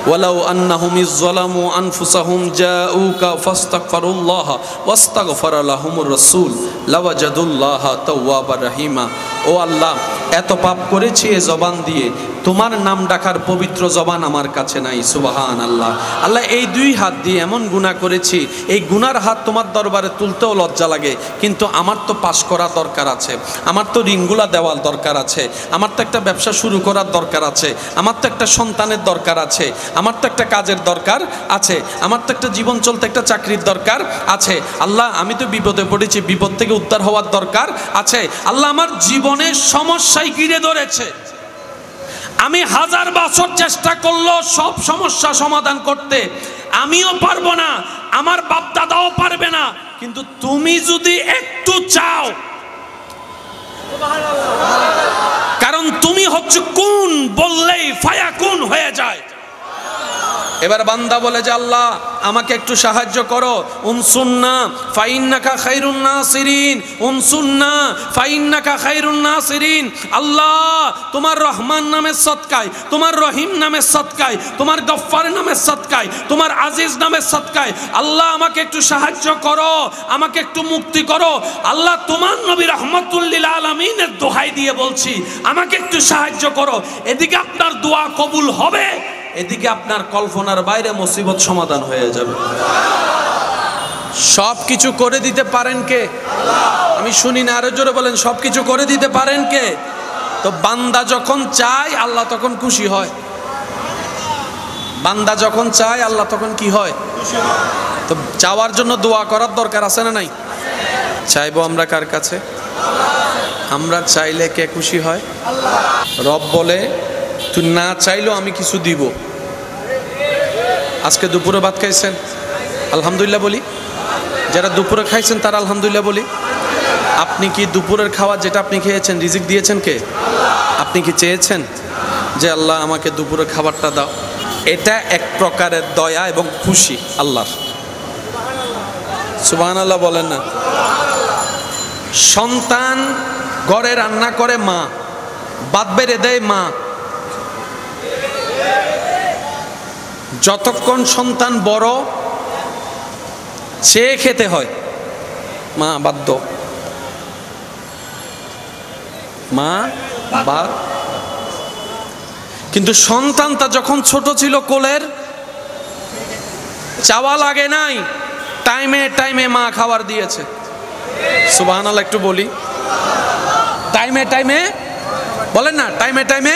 [SPEAKER 1] ওয়ালাউ আন্নাহুম ইযলামু আনফুসাহুম জাউকা ফাস্তাগফিরুল্লাহ ওয়াস্তাগফারা লাহুমুর রাসূল লাওয়াজাদুল্লাহ তাওয়াবার রহিমা। ও আল্লাহ, এত পাপ করেছি এ জবান দিয়ে, তোমার নাম ডাকার পবিত্র জবান আমার কাছে নাই। সুবহানাল্লাহ। আল্লাহ, এই দুই হাত দিয়ে এমন গুনাহ করেছি, এই গুনার হাত তোমার দরবারে তুলতেও লজ্জা লাগে, কিন্তু আমার তো পাশ করা দরকার আছে, আমার তো ঋণগুলা দেওয়ার দরকার আছে, আমার তো একটা ব্যবসা শুরু করার দরকার আছে, আমার তো একটা সন্তানের দরকার আছে, আমার তো একটা কাজের দরকার আছে, আমার তো একটা জীবন চলতে একটা চাকরির দরকার আছে। আল্লাহ, আমি তো বিপদে পড়েছি, বিপদ থেকে উদ্ধার হওয়ার দরকার আছে। আল্লাহ, আমার জীবনের সমস্যায় ঘিরে ধরেছে, আমি 1000 বছর চেষ্টা করলো সব সমস্যা সমাধান করতে, আমিও পারবো না, আমার বাপ দাদাও পারবে না, কিন্তু তুমি যদি একটু চাও, কারণ তুমি হচ্ছে কুন বললেই ফায়াকুন হয়ে যায়। এবার বান্দা বলে যে, আল্লাহ আমাকে একটু সাহায্য করো, উনসুন্না ফাইন্নাকা খায়রুন নাসিরিন, উনসুন্না ফাইন্নাকা খায়রুন নাসিরিন। আল্লাহ, তোমার রহমান নামের সদকায়, তোমার রহিম নামের সদকায়, তোমার গফফার নামের সদকায়, তোমার আজিজ নামের সদকায়, আল্লাহ আমাকে একটু সাহায্য করো, আমাকে একটু মুক্তি করো। আল্লাহ, তোমার নবী রহমাতুল্লিল আলামিনের দোহাই দিয়ে বলছি, আমাকে একটু সাহায্য করো। এদিকে আপনার দোয়া কবুল হবে, এদিকে আপনার কল্পনার বাইরে মুসিবত সমাধান হয়ে যাবে। সব কিছু করে দিতে পারেন কে? আমি শুনি না, আরো জোরে বলেন, সব কিছু করে দিতে পারেন কে? তো বান্দা যখন চায় আল্লাহ তখন খুশি হয়। বান্দা যখন চায় আল্লাহ তখন কি হয়? তো চাওয়ার জন্য দোয়া করার দরকার আছে না নাই? চাইবো আমরা কার কাছে? আমরা চাইলে কে খুশি হয়? রব বলে, তুই না চাইলেও আমি কিছু দিব। আজকে দুপুরে ভাত খাইছেন, আলহামদুলিল্লাহ বলি। যারা দুপুরে খাইছেন তারা আলহামদুলিল্লাহ বলি। আপনি কি দুপুরের খাওয়া যেটা আপনি খেয়েছেন রিজিক দিয়েছেন কে? আপনি কি চেয়েছেন যে আল্লাহ আমাকে দুপুরের খাবারটা দাও? এটা এক প্রকারের দয়া এবং খুশি আল্লাহর। সুবহানাল্লাহ বলেন না। সন্তান ঘরে রান্না করে মা, ভাত বেড়ে দেয় মা। যতক্ষণ সন্তান বড় সে খেতে হয়, মা বাধ্য, মা বাদ। কিন্তু সন্তানটা যখন ছোট ছিল কোলের, চাওয়া লাগে নাই, টাইমে টাইমে মা খাবার দিয়েছে। সুবহানাল্লাহ একটু বলি, টাইমে টাইমে বলেন না, টাইমে টাইমে।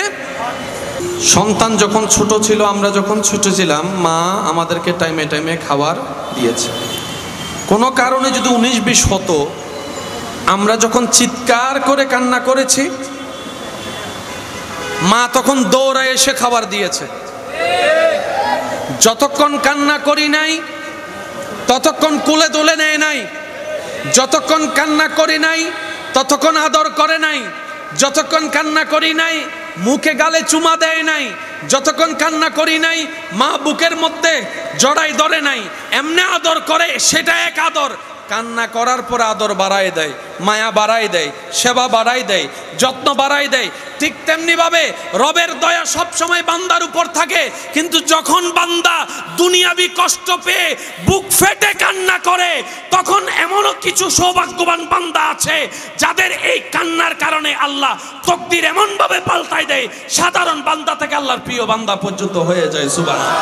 [SPEAKER 1] সন্তান যখন ছোট ছিল, আমরা যখন ছোট ছিলাম, মা আমাদেরকে টাইমে টাইমে খাবার দিয়েছে। কোনো কারণে যদি 19-20 হতো, আমরা যখন চিৎকার করে কান্না করেছি, মা তখন দৌড়ায় এসে খাবার দিয়েছে। যতক্ষণ কান্না করি নাই ততক্ষণ কোলে তুলে নেয় নাই, যতক্ষণ কান্না করি নাই ততক্ষণ আদর করে নাই, যতক্ষণ কান্না করি নাই মুখে গালে চুমা দেয় নাই, যতক্ষণ কান্না করি নাই মা বুকের মধ্যে জড়াই ধরে নাই। এমনি আদর করে, সেটা এক আদর। কান্না করার পর আদর বাড়ায় দেয়, মায়া বাড়ায় দেয়, সেবা বাড়ায় দেয়, যত্ন বাড়ায় দেয়। ঠিক তেমনি ভাবে রবের দয়া সব সময় বান্দার উপর থাকে, কিন্তু যখন বান্দা দুনিয়াবি কষ্ট পেয়ে বুক ফেটে কান্না করে, তখন এমনও কিছু সৌভাগ্যবান বান্দা আছে যাদের এই কান্নার কারণে আল্লাহ তকদির এমন ভাবে পাল্টায় দেয়, সাধারণ বান্দা থেকে আল্লাহর প্রিয় বান্দা পর্যন্ত হয়ে যায়। সুবহানাল্লাহ।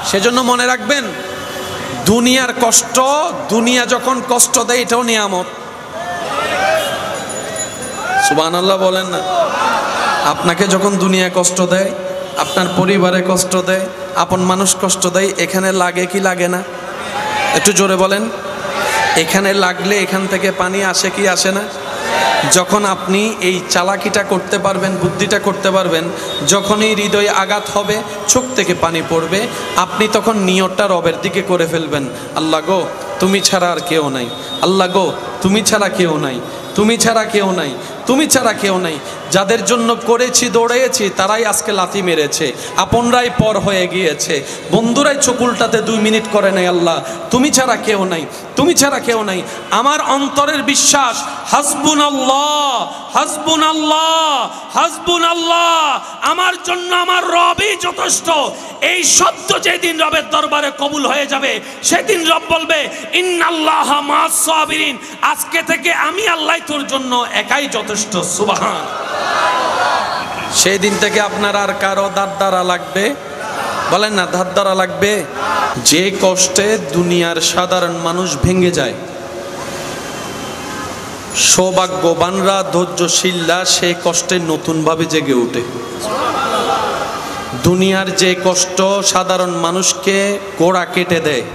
[SPEAKER 1] সেজন্য মনে রাখবেন, দুনিয়ার কষ্ট, দুনিয়া যখন কষ্ট দেয় এটাও নিয়ামত। সুবহানাল্লাহ বলেন না? আপনাকে যখন দুনিয়া কষ্ট দেয়, আপনার পরিবারে কষ্ট দেয়, আপন মানুষ কষ্ট দেয়, এখানে লাগে কি লাগে না? একটু জোরে বলেন। এখানে লাগলে এখান থেকে পানি আসে কি আসে না? যখন আপনি এই চালাকিটা করতে পারবেন, বুদ্ধিটা করতে পারবেন, যখনই হৃদয়ে আঘাত হবে, চোখ থেকে পানি পড়বে, আপনি তখন নিয়তটা রবের দিকে করে ফেলবেন, আল্লাহ গো তুমি ছাড়া আর কেউ নাই, আল্লাহ গো তুমি ছাড়া কেউ নাই, তুমি ছাড়া কেউ নাই, তুমি ছাড়া কেউ নাই। যাদের জন্য করেছি দৌড়েছি তারাই আজকে লাথি মেরেছে, আপনরাই পর হয়ে গিয়েছে, বন্ধুরাই চোখ উল্টাতে 2 মিনিট করে নাই। আল্লাহ তুমি ছাড়া কেউ নাই, তুমি ছাড়া কেউ নাই। আমার অন্তরের বিশ্বাস, হাসবুনাল্লাহ হাসবুনাল্লাহ হাসবুনাল্লাহ, আমার জন্য আমার রবই যথেষ্ট। এই শব্দ যেদিন রবের দরবারে কবুল হয়ে যাবে, সেদিন রব বলবে ইন্নাল্লাহা মা'আস সাবিরিন, আজকে থেকে আমি আল্লাহ তোর জন্য একাই যথেষ্ট। সুবহান। সেই দিন থেকে আপনার আর কারো ধার ধারা লাগবে? বলেন না, ধার ধারা লাগবে? যে কষ্টে দুনিয়ার সাধারণ মানুষ ভেঙে যায়, সৌভাগ্যবানরা, ধৈর্যশীলরা সেই কষ্টে নতুনভাবে জেগে ওঠে। দুনিয়ার যে কষ্ট সাধারণ মানুষকে গোড়া কেটে দেয়,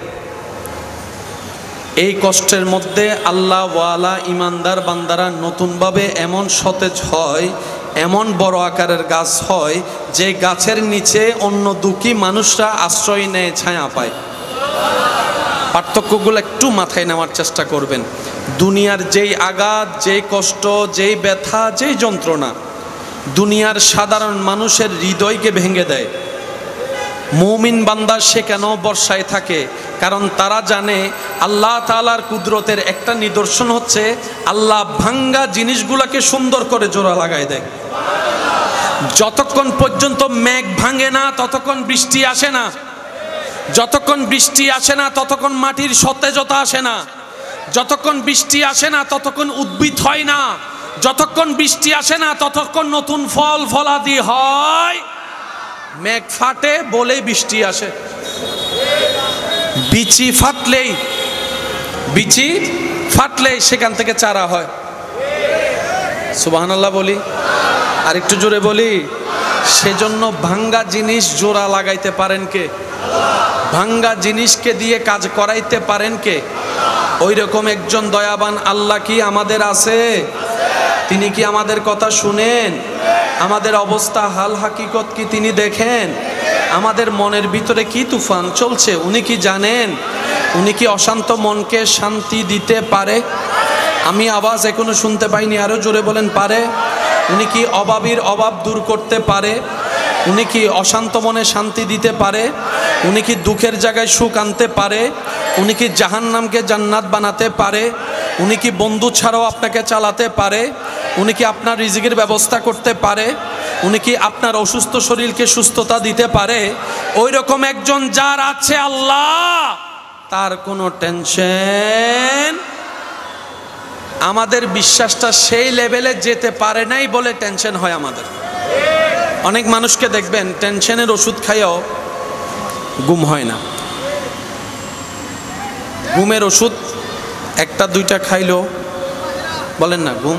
[SPEAKER 1] এই কষ্টের মধ্যে আল্লাহ ওয়ালা ইমানদার বান্দারা নতুনভাবে এমন সতেজ হয়, এমন বড় আকারের গাছ হয় যে গাছের নিচে অন্য দুঃখী মানুষরা আশ্রয় নেয়, ছায়া পায়। পার্থক্যগুলো একটু মাথায় নেওয়ার চেষ্টা করবেন। দুনিয়ার যেই আঘাত, যেই কষ্ট, যেই ব্যথা, যেই যন্ত্রণা দুনিয়ার সাধারণ মানুষের হৃদয়কে ভেঙে দেয়, মুমিন বান্দা সে কেন বর্ষায় থাকে? কারণ তারা জানে আল্লাহ তাআলার কুদরতের একটা নিদর্শন হচ্ছে আল্লাহ ভাঙ্গা জিনিসগুলোকে সুন্দর করে জোড়া লাগায় দেয়। যতক্ষণ পর্যন্ত মেঘ ভাঙে না ততক্ষণ বৃষ্টি আসে না, যতক্ষণ বৃষ্টি আসে না ততক্ষণ মাটির সতেজতা আসে না, যতক্ষণ বৃষ্টি আসে না ততক্ষণ উদ্ভিদ হয় না, যতক্ষণ বৃষ্টি আসে না ততক্ষণ নতুন ফল ফলাদি হয়। মেঘ ফাটে বলেই বৃষ্টি আসে, বিচি ফাটলেই সেখান থেকে চারা হয়। সুবহানাল্লাহ বলি, আর একটু জোরে বলি। সেজন্য ভাঙ্গা জিনিস জোড়া লাগাইতে পারেন কে? ভাঙ্গা জিনিসকে দিয়ে কাজ করাইতে পারেন কে? ওই রকম একজন দয়াবান আল্লাহ কি আমাদের আছে? তিনি কি আমাদের কথা শুনেন? আমাদের অবস্থা হাল হাকিকত কি তিনি দেখেন? আমাদের মনের ভিতরে কি তুফান চলছে উনি কি জানেন? উনি কি অশান্ত মনকে শান্তি দিতে পারে? আমি আওয়াজ এখনো শুনতে পাইনি, আরো জোরে বলেন পারে? উনি কি অভাবীর অভাব দূর করতে পারে? উনি কি অশান্ত মনে শান্তি দিতে পারে? উনি কি দুঃখের জায়গায় সুখ আনতে পারে? উনি কি জাহান্নামকে জান্নাত বানাতে পারে? উনি কি বন্ধু ছাড়াও আপনাকে চালাতে পারে? উনি কি আপনার রিজিকের ব্যবস্থা করতে পারে? উনি কি আপনার অসুস্থ শরীরকে সুস্থতা দিতে পারে? ওই রকম একজন যার আছে আল্লাহ, তার কোনো টেনশন। আমাদের বিশ্বাসটা সেই লেভেলে যেতে পারে নাই বলে টেনশন হয় আমাদের। অনেক মানুষকে দেখবেন টেনশনের ওষুধ খাইও ঘুম হয় না। ঘুমের ওষুধ 1-2টা খাইলো বলেন না ঘুম।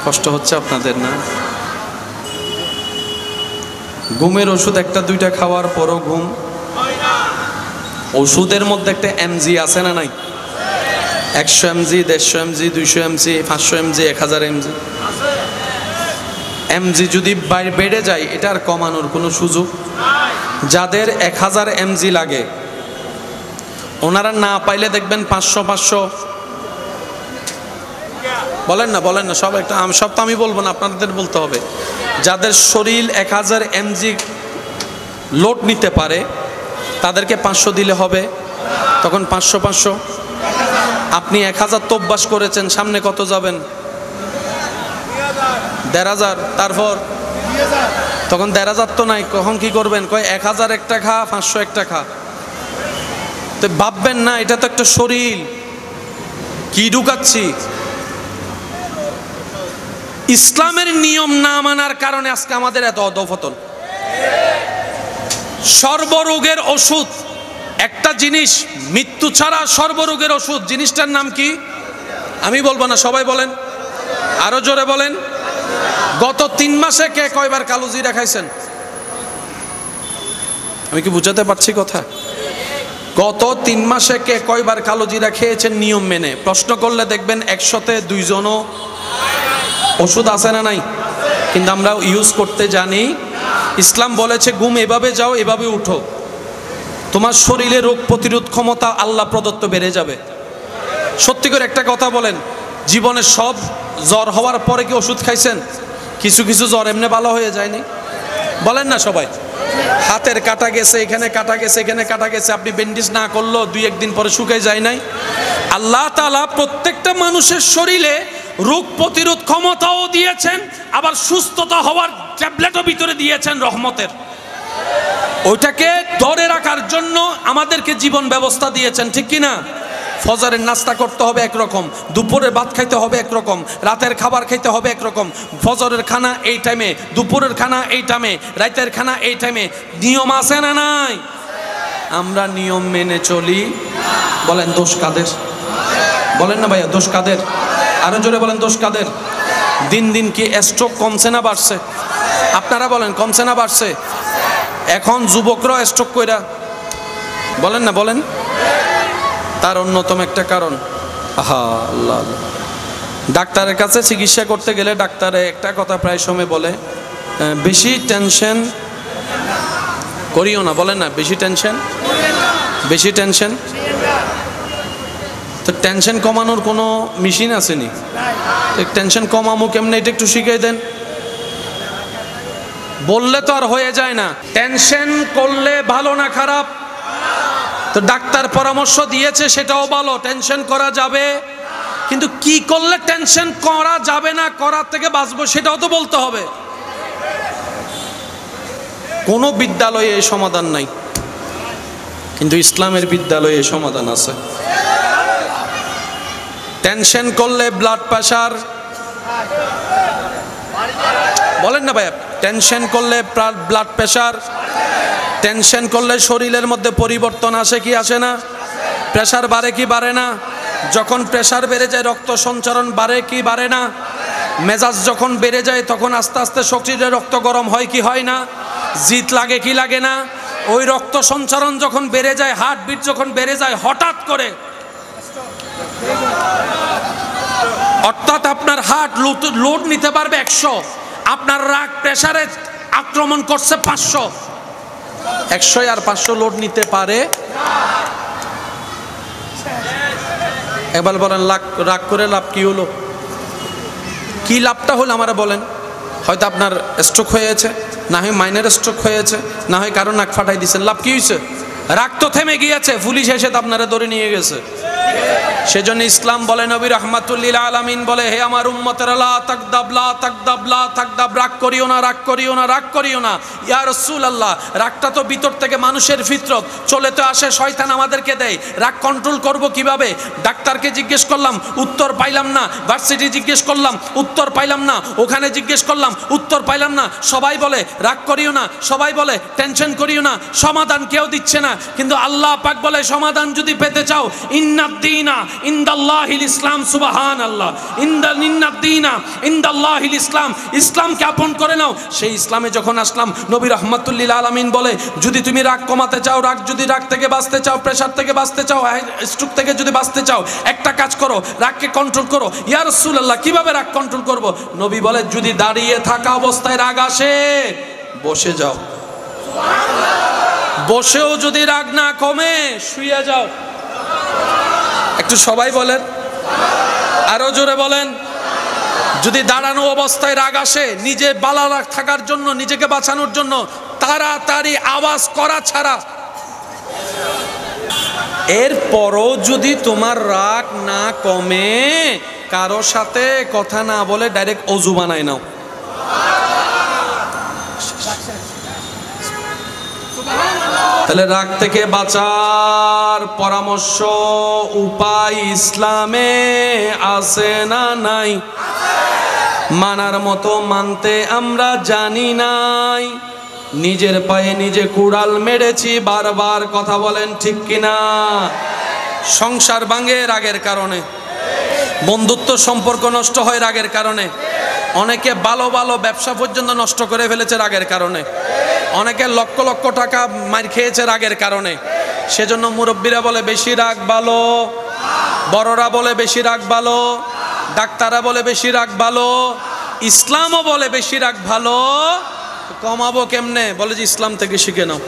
[SPEAKER 1] কষ্ট হচ্ছে আপনাদের না? ঘুমের ওষুধ 1-2টা খাওয়ার পরও ঘুম। ওষুধের মধ্যে একটা এমজি আছে না নাই? 100 MG, 150 MG, 200 MG, 500 MG, 1000 MG. MG যদি বেড়ে যায় এটা আর কমানোর কোনো সুযোগ? যাদের 1000 এমজি লাগে ওনারা না পাইলে দেখবেন 500 বলেন না সব একটা, সব তো আমি বলবো না, আপনাদের বলতে হবে। যাদের শরীর 1000 এমজি লোড নিতে পারে তাদেরকে 500 দিলে হবে তখন 500 500। আপনি 1000 তো অভ্যাস করেছেন, সামনে কত যাবেন? 1500। তারপর তখন 1500 তো নাই, কখন কি করবেন? কয় 1000 একটা খা, 500 একটা খা। তো ভাববেন না এটা তো একটা শরীর, কি ঢুকাচ্ছি? ইসলামের নিয়ম না মানার কারণে আজকে আমাদের এত অধঃপতন। সর্বরোগের ওষুধ একটা জিনিস, মৃত্যু ছাড়া সর্বরোগের ওষুধ, জিনিসটার নাম কি? আমি বলবো না, সবাই বলেন, আরো জোরে বলেন। গত 3 মাসে কে কয়বার কালো জিরা খাইছেন? আমি কি বুঝাতে পারছি কথা? গত 3 মাসে কে কয়বার কালো জিরা খেয়েছেন নিয়ম মেনে? প্রশ্ন করলে দেখবেন 100তে 2 জনও। ওষুধ আছে না নাই? কিন্তু আমরা ইউজ করতে জানি। ইসলাম বলেছে ঘুম এভাবে যাও, এভাবে উঠো, তোমার শরীরে রোগ প্রতিরোধ ক্ষমতা আল্লাহ প্রদত্ত বেড়ে যাবে। সত্যি করে একটা কথা বলেন, জীবনে সব জ্বর হওয়ার পরে কি ওষুধ খাইছেন? কিছু কিছু জ্বর এমনি ভালো হয়ে যায়নি? বলেন না সবাই। হাতের কাটা গেছে, এখানে কাটা গেছে, এখানে কাটা গেছে, আপনি ব্যান্ডেজ না করলেও 2-1 দিন পরে শুকায় যায় নাই? আল্লাহ তাআলা প্রত্যেকটা মানুষের শরীরে রোগ প্রতিরোধ ক্ষমতাও দিয়েছেন, আবার সুস্থতা হওয়ার ট্যাবলেটও ভিতরে দিয়েছেন রহমতের। ওইটাকে ধরে রাখার জন্য আমাদেরকে জীবন ব্যবস্থা দিয়েছেন, ঠিক কি না? ফজরের নাস্তা করতে হবে একরকম, দুপুরের ভাত খাইতে হবে একরকম, রাতের খাবার খাইতে হবে একরকম। ফজরের খানা এই টাইমে, দুপুরের খানা এই টাইমে, রাতের খানা এই টাইমে। নিয়ম আছে না নাই? আমরা নিয়ম মেনে চলি। বলেন দোষ কাদের? বলেন না ভাইয়া, দোষ কাদের? আরো জোরে বলেন, দোষ কাদের? দিন দিন কি স্ট্রোক কমছে না বাড়ছে? আপনারা বলেন, কমছে না বাড়ছে? এখন যুবকরা স্ট্রোক কইরা, বলেন না, বলেন। তার অন্যতম একটা কারণ, আল্লাহ, ডাক্তারের কাছে চিকিৎসা করতে গেলে ডাক্তারে একটা কথা প্রায় সময় বলে, বেশি টেনশন করিও না। বলেন না, বেশি টেনশন, বেশি টেনশন। তো টেনশন কমানোর কোনো মেশিন আসেনি? টেনশন কমামো কেমনে, এটা একটু শিখিয়ে দেন। বললে তো আর হয়ে যায় না। টেনশন করলে ভালো না খারাপ? তো ডাক্তার পরামর্শ দিয়েছে সেটাও ভালো, টেনশন করা যাবে, কিন্তু কি করলে টেনশন করা যাবে না, করার থেকে বাঁচবো সেটাও তো বলতে হবে। কোনো বিদ্যালয়ে এই সমাধান নাই, কিন্তু ইসলামের বিদ্যালয়ে এই সমাধান আছে। টেনশন করলে ব্লাড প্রেশার, বলেন না ভাইয়া, টেনশন করলে ব্লাড প্রেশার, টেনশন করলে শরীরের মধ্যে পরিবর্তন আসে কি আসে না? প্রেশার বাড়ে কি বাড়ে না? যখন প্রেশার বেড়ে যায় রক্ত সঞ্চারণ বাড়ে কি বাড়ে না? মেজাজ যখন বেড়ে যায় তখন আস্তে আস্তে শরীরে রক্ত গরম হয় কি হয় না? জিত লাগে কি লাগে না? ওই রক্ত সঞ্চারণ যখন বেড়ে যায়, হার্টবিট যখন বেড়ে যায় হঠাৎ করে, অর্থাৎ আপনার হার্ট লোড নিতে পারবে 100, আপনার রাগ প্রেশারে আক্রমণ করছে 500, 100 আর 500 লোড নিতে পারে। এবার বলেন রাগ করে লাভ কি হলো? কি লাভটা হলো আমারা বলেন? হয়তো আপনার স্ট্রোক হয়েছে, না হয় মাইনের স্ট্রোক হয়েছে, না হয় কারো নাক ফাটাই দিচ্ছেন, লাভ কি হয়েছে? রাগ তো থেমে গিয়েছে, পুলিশ এসে তো আপনারা ধরে নিয়ে গেছে। সেজন্য ইসলাম বলে, নবী রাহমাতুল লিল আলামিন বলে, হে আমার উম্মতেরা, লা তাকদাব, লা তাকদাব, লা তাকদাব, রাগ করিও না, রাগ করিও না, রাগ করিও না। ইয়া রাসূলুল্লাহ, রাগটা তো ভিতর থেকে মানুষের ফিতরত, চলে তো আসে, শয়তান আমাদেরকে দেয়। রাগ কন্ট্রোল করব কিভাবে? ডাক্তারকে জিজ্ঞেস করলাম, উত্তর পাইলাম না। ভার্সিটি জিজ্ঞেস করলাম, উত্তর পাইলাম না। ওখানে জিজ্ঞেস করলাম, উত্তর পাইলাম না। সবাই বলে রাগ করিও না, সবাই বলে টেনশন করিও না, সমাধান কেউ দিচ্ছে না। কিন্তু আল্লাহ পাক বলে, সমাধান যদি পেতে চাও, ইন্নাদ-দীনা ইনদাল্লাহিল ইসলাম, সুবহানাল্লাহ, ইন্নাদ-দীনা ইনদাল্লাহিল ইসলাম, ইসলামকে আপন করে নাও। সেই ইসলামে যখন আসলাম, নবী রাহমাতুল লিল আলামিন বলে, যদি তুমি রাগ কমাতে চাও, রাগ থেকে বাঁচতে চাও, প্রেশার থেকে বাঁচতে চাও, স্ট্রোক থেকে যদি বাঁচতে চাও, একটা কাজ করো, রাগকে কন্ট্রোল করো। ইয়া রাসূলুল্লাহ, কিভাবে রাগ কন্ট্রোল করব? নবী বলে, যদি দাঁড়িয়ে থাকা অবস্থায় রাগ আসে, বসে যাও। বসেও যদি রাগ না কমে, শুয়ে যাও। একটু সবাই বলেন, আরো জোরে বলেন। যদি দাঁড়ানো অবস্থায় রাগ আসে, নিজে বালা রাগ থাকার জন্য, নিজেকে বাঁচানোর জন্য তাড়াতাড়ি আওয়াজ করা ছাড়া এরপরও যদি তোমার রাগ না কমে, কারো সাথে কথা না বলে ডাইরেক্ট অজু বানায় নাও। তাহলে রাগ থেকে বাঁচার পরামর্শ, উপায় ইসলামে আছে না নাই? মানার মতো মানতে আমরা জানি নাই, নিজের পায়ে নিজে কুড়াল মেরেছি বারবার। কথা বলেন ঠিক কিনা? সংসার ভাঙে রাগের কারণে, বন্ধুত্ব সম্পর্ক নষ্ট হয় রাগের কারণে, অনেকে ভালো ভালো ব্যবসা পর্যন্ত নষ্ট করে ফেলেছে রাগের কারণে, অনেকে লক্ষ লক্ষ টাকা মার খেয়েছে রাগের কারণে। সেজন্য মুরব্বীরা বলে বেশি রাগ ভালো, বড়রা বলে বেশি রাগ ভালো, ডাক্তাররা বলে বেশি রাগ ভালো, ইসলামও বলে বেশি রাগ ভালো। কমাবো কেমনে? বলে যে ইসলাম থেকে শিখে নাও।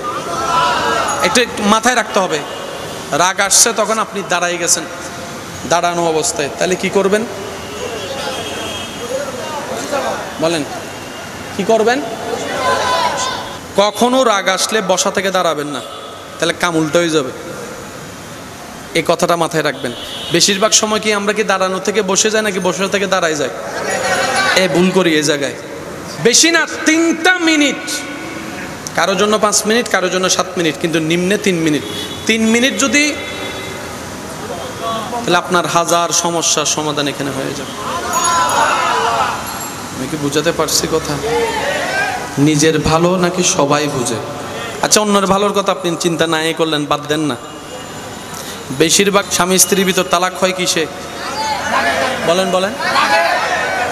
[SPEAKER 1] একটু মাথায় রাখতে হবে, রাগ আসছে তখন আপনি দাঁড়াই গেছেন দাঁড়ানো অবস্থায়, তাহলে কি করবেন বলেন? কি করবেন? কখনো রাগ আসলে বসা থেকে দাঁড়াবেন না, তাহলে কাম উল্টো হয়ে যাবে। এই কথাটা মাথায় রাখবেন। বেশিরভাগ সময় কি আমরা কি দাঁড়ানো থেকে বসে যাই নাকি বসে থেকে দাঁড়াই যাই? ভুল করি এই জায়গায়। বেশি না 3টা মিনিট, কারোর জন্য 5 মিনিট, কারোর জন্য 7 মিনিট, কিন্তু নিম্নে 3 মিনিট। 3 মিনিট যদি, তাহলে আপনার হাজার সমস্যার সমাধান এখানে হয়ে যাবে। আমি কি বুঝাতে পারছি কথা? নিজের ভালো নাকি সবাই বুঝে? আচ্ছা, অন্যের ভালোর কথা আপনি চিন্তা নাই করলেন, বাদ দেন না। বেশিরভাগ স্বামী স্ত্রীর ভিতর তালাক হয় কিসে? বলেন বলেন।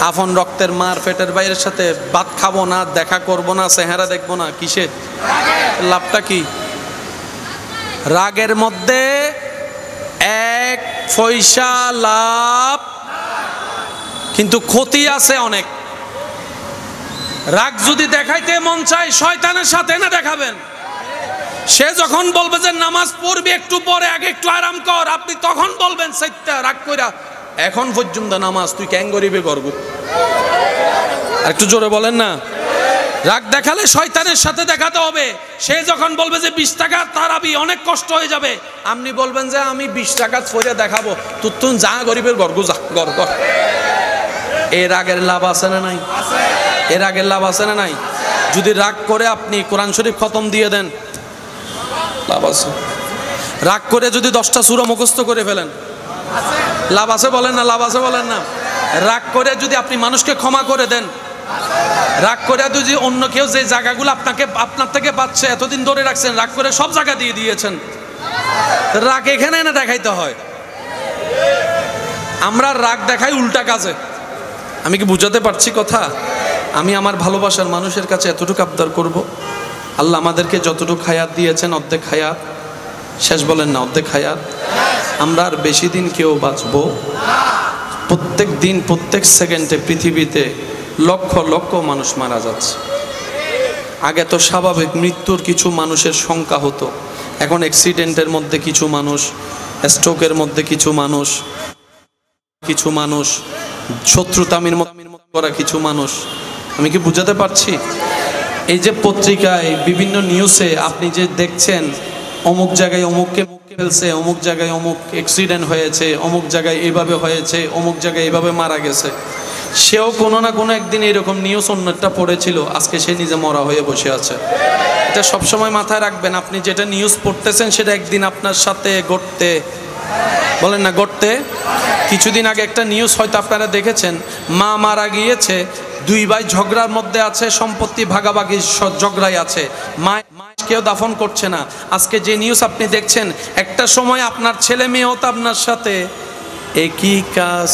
[SPEAKER 1] আপন রক্তের মার পেটের বাইরের সাথে ভাত খাবো না, দেখা করবো না, চেহারা দেখবো না, কিসে? লাভটা কি? রাগের মধ্যে 1 পয়সা লাভ, কিন্তু ক্ষতি আছে অনেক। রাগ যদি দেখাইতে মন চায় শয়তানের সাথে না দেখাবেন। সে যখন বলবে যে নামাজ পড়বি একটু পরে, আগে একটু আরাম কর, আপনি তখন বলবেন সাইটটা রাগ কইরা, এখন পর্যন্ত নামাজ তুই ক্যাং গরিবে করবো। আর একটু জোরে বলেন না। রাগ দেখালে শয়তানের সাথে দেখাতে হবে। সে যখন বলবে যে 20 টাকা তারাবি অনেক কষ্ট হয়ে যাবে, আপনি বলবেন যে আমি 20 টাকা পড়ে দেখাবো, তুই যা গরিবের গর্গ যা গর গর। এর আগের লাভ আছে না নাই? এর আগের লাভ আছে না নাই? যদি রাগ করে আপনি কোরআন শরীফ খতম দিয়ে দেন, লাভ আছে। রাগ করে যদি 10টা সূরা মুখস্থ করে ফেলেন, লাভ আছে বলেন না? লাভ আছে বলেন না? রাগ করে যদি আপনি মানুষকে ক্ষমা করে দেন, রাগ করে যদি অন্য কেউ যে জায়গাগুলো আপনার থেকে পাচ্ছে, এতদিন ধরে রাখছেন, রাগ করে সব জায়গা দিয়ে দিয়েছেন, রাগ এখানে না দেখাইতে হয়। আমরা রাগ দেখাই উল্টা কাজে। আমি কি বুঝাতে পারছি কথা? আমি আমার ভালোবাসার মানুষের কাছে এতটুকু আবদার করব, আল্লাহ আমাদেরকে যতটুকু হায়াত দিয়েছেন, অর্ধেক হায়াত, শেষ বলেন না, অর্ধেক হায়াত। আমরা আর বেশি দিন কেউ বাঁচবো? প্রত্যেক দিন প্রত্যেক সেকেন্ডে পৃথিবীতে লক্ষ লক্ষ মানুষ মারা যাচ্ছে। আগে তো স্বাভাবিক মৃত্যুর কিছু মানুষের সংখ্যা হতো, এখন অ্যাক্সিডেন্টের মধ্যে কিছু মানুষ, স্ট্রোকের মধ্যে কিছু মানুষ, শত্রুতামির মধ্যে করা কিছু মানুষ। আমি কি বুঝাতে পারছি? এই যে পত্রিকায় বিভিন্ন নিউজে আপনি যে দেখছেন, অমুক জায়গায় অমুককে ফেলছে, অমুক জায়গায় অমুক অ্যাক্সিডেন্ট হয়েছে, অমুক জায়গায় এইভাবে হয়েছে, অমুক জায়গায় এইভাবে মারা গেছে। সেও কোনো না কোনো একদিন এরকম নিউজ অন্যটা পড়েছিল, আজকে সে নিজে মরা হয়ে বসে আছে। এটা সবসময় মাথায় রাখবেন। আপনি যেটা নিউজ পড়তেছেন সেটা একদিন আপনার সাথে ঘটতে, বলেন না ঘটতে। কিছুদিন আগে একটা নিউজ হয়তো আপনারা দেখেছেন, মা মারা গিয়েছে, 2 ভাই ঝগড়ার মধ্যে আছে, সম্পত্তি ভাগাভাগি ঝগড়ায় আছে, মা কেউ দাফন করছে না। আজকে যে নিউজ আপনি দেখছেন, একটা সময় আপনার ছেলে মেয়েও তো আপনার সাথে একই কাজ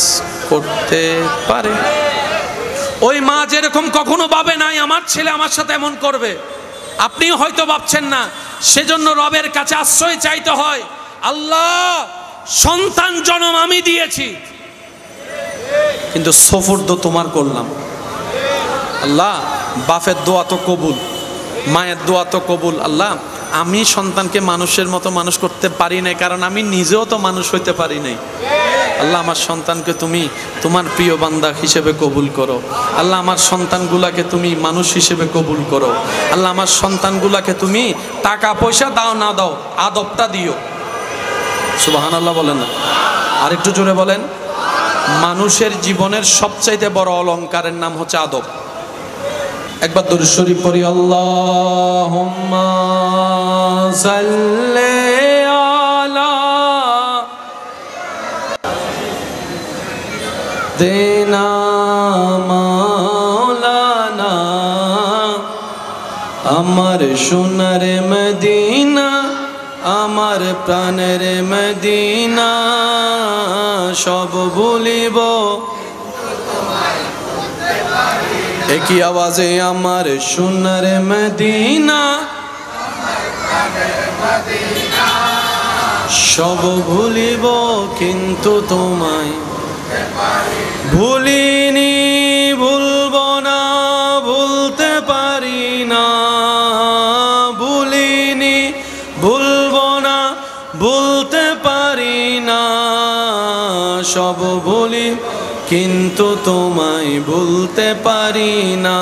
[SPEAKER 1] করতে পারে। ওই মা যেরকম কখনো ভাবে নাই আমার ছেলে আমার সাথে এমন করবে, আপনিও হয়তো ভাবছেন না। সেজন্য রবের কাছে আশ্রয় চাইতে হয়। আল্লাহ, সন্তান জন্ম আমি দিয়েছি, কিন্তু সফরদ তোমার করলাম। আল্লাহ, বাপের দোয়া তো কবুল, মায়ের দোয়া তো কবুল। আল্লাহ, আমি সন্তানকে মানুষের মতো মানুষ করতে পারি নাই, কারণ আমি নিজেও তো মানুষ হইতে পারি নাই। আল্লাহ, আমার সন্তানকে তুমি তোমার প্রিয় বান্দা হিসেবে কবুল করো। আল্লাহ, আমার সন্তানগুলাকে তুমি মানুষ হিসেবে কবুল করো। আল্লাহ, আমার সন্তানগুলাকে তুমি টাকা পয়সা দাও না দাও, আদবটা দিও। সুবহানাল্লাহ বলেন না, আরেকটু জোরে বলেন। মানুষের জীবনের সবচাইতে বড় অলংকারের নাম হচ্ছে আদব। একবার দরুদ শরীফ পড়ি, আল্লাহুম্মা সাল্লি আলা দেনা মাওলানা, আমার সোনার মদিনা, আমার প্রাণের মদিনা, সব ভুলিব একই আওয়াজে, আমার সোনার মদিনা, সব ভুলিব কিন্তু তোমায় ভুলিনি, ভুলব না, ভুলতে পারি না, ভুলিনি, ভুলব না, ভুলতে পারি না, সব ভুলি কিন্তু তোমায় ভুলতে পারি না,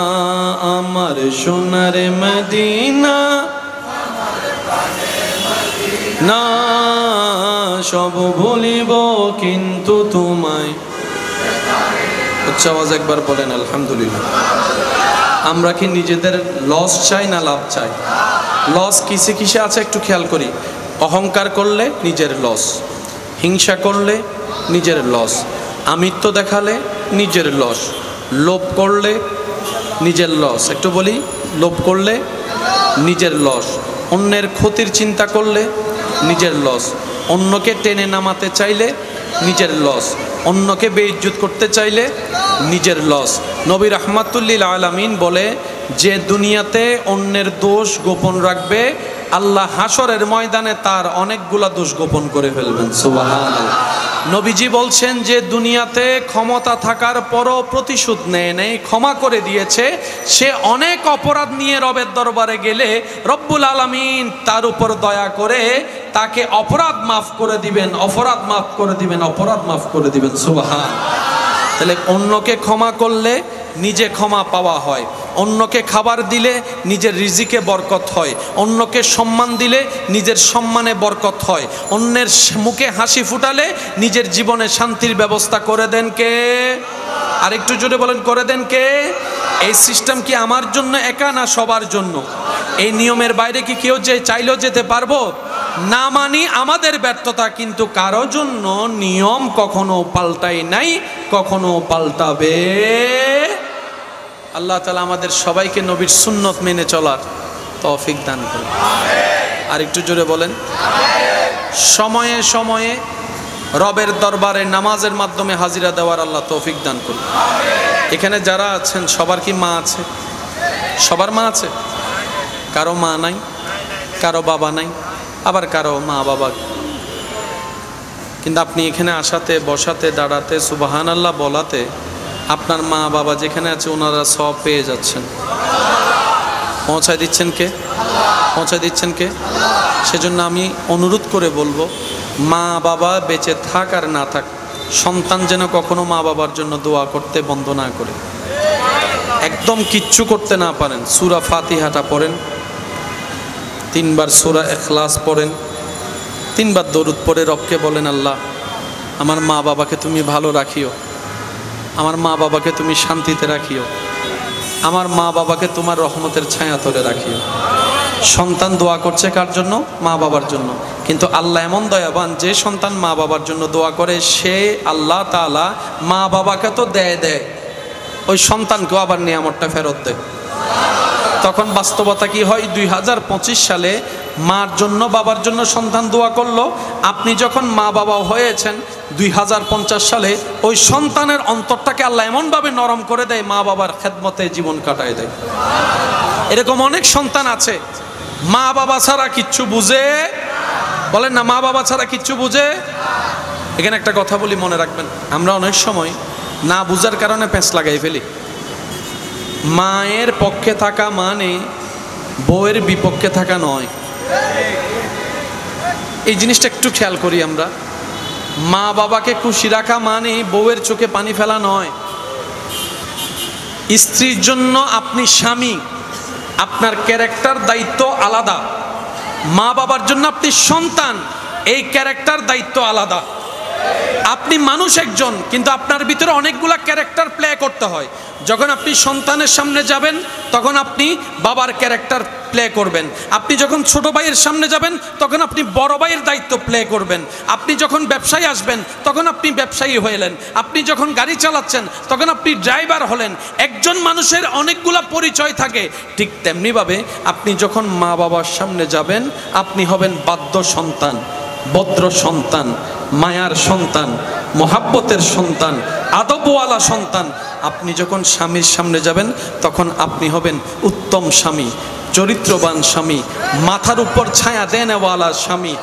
[SPEAKER 1] আমার সোনার মদিনা না, সব ভুলিব কিন্তু তোমায়। উচ্চ আওয়াজ একবার বলেন আলহামদুলিল্লাহ। আমরা কি নিজেদের লস চাই না লাভ চাই? লস কিসে কিসে আছে একটু খেয়াল করি। অহংকার করলে নিজের লস, হিংসা করলে নিজের লস, আমিত্ব দেখালে নিজের লস, লোভ করলে নিজের লস। একটু বলি, লোভ করলে নিজের লস, অন্যের ক্ষতির চিন্তা করলে নিজের লস, অন্যকে টেনে নামাতে চাইলে নিজের লস, অন্যকে বেইজ্জত করতে চাইলে নিজের লস। নবী রাহমাতুল্লিল আলামিন বলে, যে দুনিয়াতে অন্যের দোষ গোপন রাখবে, আল্লাহ হাসরের ময়দানে তার অনেকগুলা দোষ গোপন করে ফেলবেন। সুবহানাল্লাহ। নবীজি বলছেন, যে দুনিয়াতে ক্ষমতা থাকার পরও প্রতিশোধ নেয় নেই, ক্ষমা করে দিয়েছে, সে অনেক অপরাধ নিয়ে রবের দরবারে গেলে রব্বুল আলামিন তার উপর দয়া করে তাকে অপরাধ মাফ করে দিবেন, অপরাধ মাফ করে দিবেন, অপরাধ মাফ করে দিবেন। সুবহানাল্লাহ। তাহলে অন্যকে ক্ষমা করলে নিজে ক্ষমা পাওয়া হয়, অন্যকে খাবার দিলে নিজের রিজিকে বরকত হয়, অন্যকে সম্মান দিলে নিজের সম্মানে বরকত হয়, অন্যের মুখে হাসি ফুটালে নিজের জীবনে শান্তির ব্যবস্থা করে দেন কে? আরেকটু জোরে বলেন, করে দেন কে? এই সিস্টেম কি আমার জন্য একা না সবার জন্য? এই নিয়মের বাইরে কি কেউ যে চাইলেও যেতে পারবো? না মানি আমাদের ব্যর্থতা, কিন্তু কারো জন্য নিয়ম কখনো পাল্টাই নাই, কখনো পাল্টাবে। আল্লাহ তাআলা আমাদের সবাইকে নবীর সুন্নত মেনে চলার তৌফিক দান করুন। আর একটু জোরে বলেন। সময়ে সময়ে রবের দরবারে নামাজের মাধ্যমে হাজিরা দেওয়ার আল্লাহ তৌফিক দান করুন। এখানে যারা আছেন সবার কি মা আছে? সবার মা আছে? কারো মা নাই, কারো বাবা নাই, আবার কারো মা বাবা। কিন্তু আপনি এখানে আসাতে, বসাতে, দাঁড়াতে, সুবহানাল্লাহ বলাতে আপনার মা বাবা যেখানে আছে ওনারা সব পেয়ে যাচ্ছেন। পৌঁছায় দিচ্ছেন কে? পৌঁছায় দিচ্ছেন কে? সেজন্য আমি অনুরোধ করে বলবো, মা বাবা বেঁচে থাক আর না থাক, সন্তান যেন কখনো মা বাবার জন্য দোয়া করতে বন্ধ না করে, একদম কিচ্ছু করতে না পারেন। সূরা ফাতিহাটা পড়েন, 3 বার সূরা ইখলাস পড়েন, 3 বার দরুদ পড়ে রবকে বলেন, আল্লাহ আমার মা বাবাকে তুমি ভালো রাখিও, আমার মা বাবাকে তুমি শান্তিতে রাখিও, আমার মা বাবাকে তোমার রহমতের ছায়া তলে রাখিও। সন্তান দোয়া করছে কার জন্য? মা বাবার জন্য। কিন্তু আল্লাহ এমন দয়াবান, যে সন্তান মা বাবার জন্য দোয়া করে সে আল্লাহ তাআলা মা বাবাকে তো দেয়, ওই সন্তানকেও আবার নিয়ামতটা ফেরত দেয়। তখন বাস্তবতা কি হয়? 2025 সালে মার জন্য বাবার জন্য সন্তান দোয়া করলো, আপনি যখন মা বাবা হয়েছেন 2050 সালে ওই সন্তানের অন্তরটাকে আল্লাহ এমনভাবে নরম করে দেয়, মা বাবার খেদমতে জীবন কাটায় দেয়। এরকম অনেক সন্তান আছে মা বাবা ছাড়া কিচ্ছু বুঝে, বলেন না, মা বাবা ছাড়া কিচ্ছু বুঝে। এখানে একটা কথা বলি, মনে রাখবেন, আমরা অনেক সময় না বুঝার কারণে প্যাঁচ লাগাই ফেলি। মায়ের পক্ষে থাকা মানে বউয়ের বিপক্ষে থাকা নয়। এই জিনিসটা একটু খেয়াল করি আমরা। মা বাবাকে খুশি রাখা মানে বউয়ের চোখে পানি ফেলা নয়। স্ত্রীর জন্য আপনি স্বামী, আপনার ক্যারেক্টার দায়িত্ব আলাদা। মা বাবার জন্য আপনি সন্তান, এই ক্যারেক্টার দায়িত্ব আলাদা। আপনি মানুষ একজন, কিন্তু আপনার ভিতরে অনেকগুলা ক্যারেক্টার প্লে করতে হয়। যখন আপনি সন্তানের সামনে যাবেন তখন আপনি বাবার ক্যারেক্টার প্লে করবেন। আপনি যখন ছোট ভাইয়ের সামনে যাবেন তখন আপনি বড় ভাইয়ের দায়িত্ব প্লে করবেন। আপনি যখন ব্যবসায়ী আসবেন তখন আপনি ব্যবসায়ী হলেন। আপনি যখন গাড়ি চালাচ্ছেন তখন আপনি ড্রাইভার হলেন। একজন মানুষের অনেকগুলা পরিচয় থাকে। ঠিক তেমনিভাবে আপনি যখন মা বাবার সামনে যাবেন আপনি হবেন বাধ্য সন্তান, ভদ্র সন্তান, মায়ার সন্তান, মোহাব্বতের সন্তান, আদবওয়ালা সন্তান। আপনি যখন স্বামীর সামনে যাবেন তখন আপনি হবেন উত্তম স্বামী, চরিত্রবান স্বামী, মাথার উপর ছায়া দেনেওয়ালা স্বামী,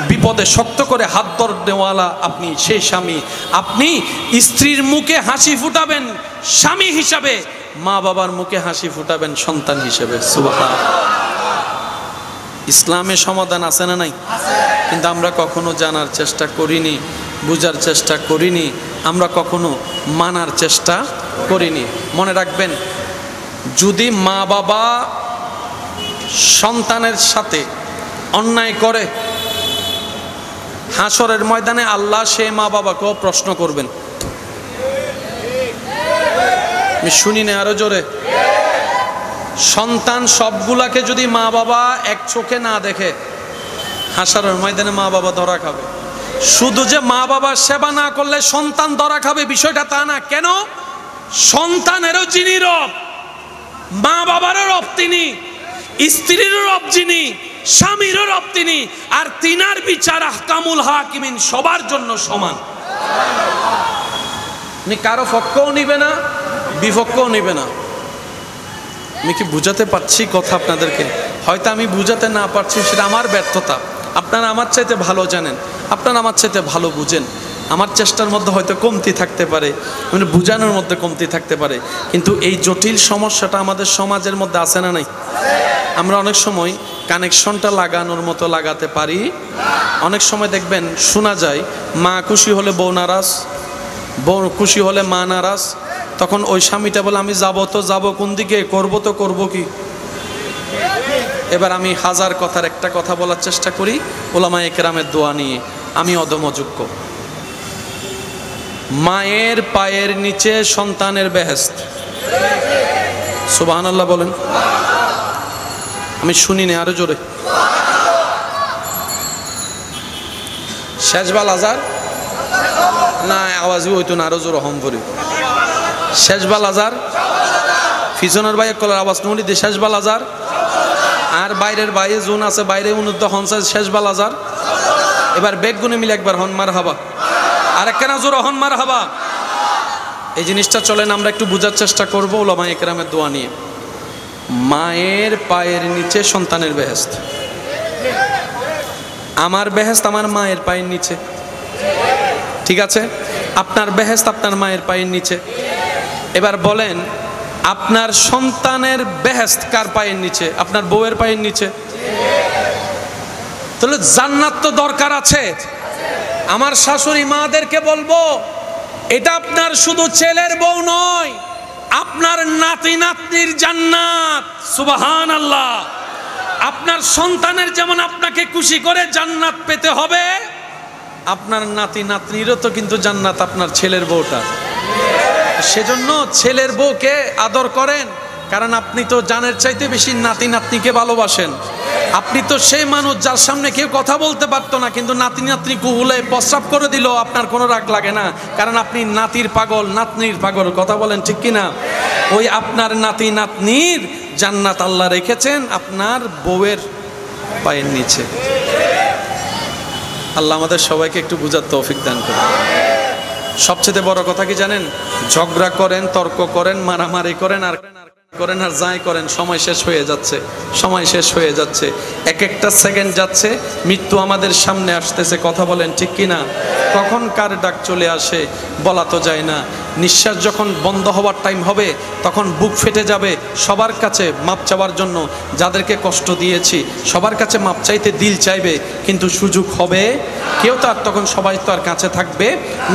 [SPEAKER 1] বিপদে শক্ত করে হাত ধরনেওয়ালা আপনি সেই স্বামী। আপনি স্ত্রীর মুখে হাসি ফুটাবেন স্বামী হিসাবে, মা বাবার মুখে হাসি ফুটাবেন সন্তান হিসেবে। সুবহানাল্লাহ। ইসলামে সমাধান আছে না নাই? কিন্তু আমরা কখনো জানার চেষ্টা করিনি, বুঝার চেষ্টা করিনি, আমরা কখনো মানার চেষ্টা করিনি। মনে রাখবেন, যদি মা বাবা সন্তানের সাথে অন্যায় করে, হাসরের ময়দানে আল্লাহ সে মা বাবাকেও প্রশ্ন করবেন। আমি শুনি না, আরো জোরে। সন্তান সবগুলাকে যদি মা বাবা এক চোখে না দেখে, হাসরের ময়দানে মা বাবা ধরা খাবে। শুধু যে মা বাবার সেবা না করলে সন্তান ধরা খাবে বিষয়টা তা না। কেন? সন্তানেরও যিনি রব, মা বাবারও রব তিনি, স্ত্রীরও রব যিনি, স্বামীরও রব তিনি, আর তিনার বিচার আহকামুল হাকিমিন সবার জন্য সমান। উনি কারো পক্ষও নিবে না, বিপক্ষও নিবে না। আমি কি বুঝাতে পারছি কথা আপনাদেরকে? হয়তো আমি বুঝাতে না পারছি, সেটা আমার ব্যর্থতা। আপনারা আমার চাইতে ভালো জানেন, আপনারা আমার চাইতে ভালো বুঝেন। আমার চেষ্টার মধ্যে হয়তো কমতি থাকতে পারে, মানে বুঝানোর মধ্যে কমতি থাকতে পারে, কিন্তু এই জটিল সমস্যাটা আমাদের সমাজের মধ্যে আছে না নাই? আমরা অনেক সময় কানেকশনটা লাগানোর মতো লাগাতে পারি। অনেক সময় দেখবেন শোনা যায় মা খুশি হলে বউ নারাজ, বউ খুশি হলে মা নারাজ। তখন ওই স্বামীটা বলে আমি যাবো তো যাবো কোন দিকে, করবো তো করবো কি। এবার আমি হাজার কথার একটা কথা বলার চেষ্টা করি উলামায়ে কেরামের দোয়া নিয়ে। আমি অধমযোগ্য। মায়ের পায়ের নিচে সন্তানের বেহেশত। সুবহানাল্লাহ বলেন। আমি শুনি না, আরো জোরে। শেষবাল আজার না, আওয়াজই হইতো না, আরো জোরে হম করি। শেষবাল আজার, পিছনের বাইরে কলার আওয়াজ নুনি দিয়ে শেষবাল আজার, আর বাইরের বাইরে জোন আছে, বাইরে উন্নত হনসা শেষবাল আজার। এবার বেগগুনে মিলে একবার হন মার হাবা, আর একখানা জোর হন মার হাবা। এই জিনিসটা চলেন আমরা একটু বোঝার চেষ্টা করবো উলামায়ে কেরামের দোয়া নিয়ে। মায়ের পায়ের নিচে সন্তানের বেহেশত। আমার বেহেশত আমার মায়ের পায়ের নিচে, ঠিক আছে? আপনার বেহেশত আপনার মায়ের পায়ের নিচে। এবার বলেন আপনার সন্তানের বেহেশত কার পায়ের নিচে? আপনার বউয়ের পায়ের নিচে। তাহলে জান্নাত তো দরকার আছে। আমার শাশুড়ি মাদেরকে বলবো, এটা আপনার শুধু ছেলের বউ নয়, আপনার নাতি নাতনির জান্নাত। সুবহানাল্লাহ। আপনার সন্তানের যেমন আপনাকে খুশি করে জান্নাত পেতে হবে, আপনার নাতি নাতনিরও তো কিন্তু জান্নাত আপনার ছেলের বউটা। সেজন্য ছেলের বউকে আদর করেন, কারণ আপনি তো জানের চাইতে বেশি নাতি নাতনিকে ভালোবাসেন। আপনি তো সেই মানুষ যার সামনে কেউ কথা বলতে পারতো না, কিন্তু নাতি নাতনি কুহুলে প্রস্রাব করে দিল আপনার কোনো রাগ লাগে না, কারণ আপনি নাতির পাগল, নাতনির পাগল। কথা বলেন ঠিক কিনা? ওই আপনার নাতি নাতনির জান্নাত আল্লাহ রেখেছেন আপনার বউয়ের পায়ের নিচে। আল্লাহ আমাদের সবাইকে একটু বুঝার তৌফিক দান করুন। সবচেয়ে বড় কথা কি জানেন? ঝগড়া করেন, তর্ক করেন, মারামারি করেন, আর যাই করেন, সময় শেষ হয়ে যাচ্ছে, সময় শেষ হয়ে যাচ্ছে। এক একটা সেকেন্ড যাচ্ছে, মৃত্যু আমাদের সামনে আসতেছে। কথা বলেন ঠিক কিনা? কখন কার ডাক চলে আসে বলা তো যায় না। নিঃশ্বাস যখন বন্ধ হওয়ার টাইম হবে তখন বুক ফেটে যাবে সবার কাছে মাপ চাওয়ার জন্য। যাদেরকে কষ্ট দিয়েছি সবার কাছে মাপ চাইতে দিল চাইবে, কিন্তু সুযোগ হবে কেউ তো আর তখন সবাই তো আর কাছে থাকবে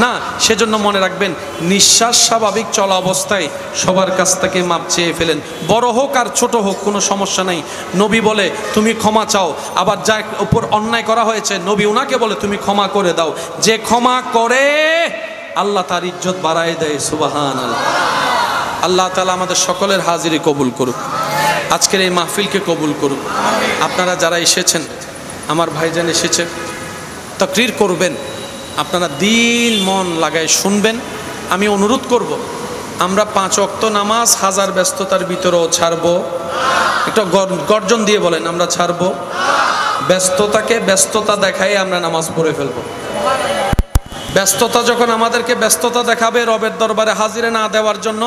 [SPEAKER 1] না। সেজন্য মনে রাখবেন, নিঃশ্বাস স্বাভাবিক চলা অবস্থায় সবার কাছ থেকে মাপ চেয়ে ফেলেন, বড় হোক আর ছোট হোক কোনো সমস্যা নাই। নবী বলে তুমি ক্ষমা চাও, আবার যার উপর অন্যায় করা হয়েছে নবী ওনাকে বলে তুমি ক্ষমা করে দাও। যে ক্ষমা করে আল্লাহ তার ইজ্জত বাড়ায় দেয়। সুবহানাল্লাহ। আল্লাহ তাআলা আমাদের সকলের হাজিরি কবুল করুক, আজকের এই মাহফিলকে কবুল করুক। আপনারা যারা এসেছেন, আমার ভাইজান এসেছে, তাকরীর করবেন, আপনারা দিল মন লাগায় শুনবেন। আমি অনুরোধ করব, আমরা 5 ওয়াক্ত নামাজ হাজার ব্যস্ততার ভিতরেও ছাড়বো। একটা গর্জন দিয়ে বলেন, আমরা ছাড়বো। ব্যস্ততাকে ব্যস্ততা দেখাই আমরা নামাজ পড়ে ফেলবো। ব্যস্ততা যখন আমাদেরকে ব্যস্ততা দেখাবে রবের দরবারে হাজিরা না দেওয়ার জন্য,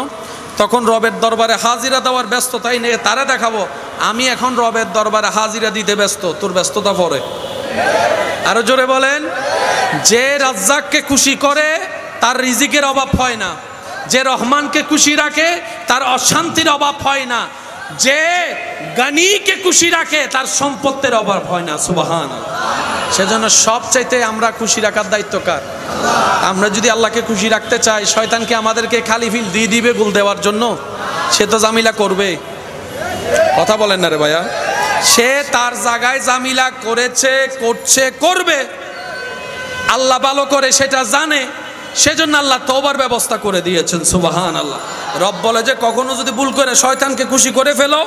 [SPEAKER 1] তখন রবের দরবারে হাজিরা দেওয়ার ব্যস্ততাই নিয়ে তারা দেখাবো আমি এখন রবের দরবারে হাজিরা দিতে ব্যস্ত, তোর ব্যস্ততা পরে। আরো জোরে বলেন। যে রাজ্জাককে খুশি করে তার রিজিকের অভাব হয় না, যে রহমানকে খুশি রাখে তার অশান্তির অভাব হয় না, যে গানিকে খুশি রাখে তার সম্পত্তির অভাব হয় না। সুবহানাল্লাহ। সেজন্য সবচাইতে আমরা খুশি রাখার দায়িত্ব কার? আমরা যদি আল্লাহকে খুশি রাখতে চাই, শয়তানকে আমাদেরকে খালি ফিল দিয়ে দিবে গুল দেওয়ার জন্য? সে তো জামিলা করবে। কথা বলেন না রে ভাইয়া। সে তার জায়গায় জামিলা করেছে, করছে, করবে। আল্লাহ ভালো করে সেটা জানে, সেজন্য আল্লাহ তওবার ব্যবস্থা করে দিয়েছেন। সুবহানাল্লাহ। রব বলে যে কখনো যদি ভুল করে শয়তানকে খুশি করে ফেলো,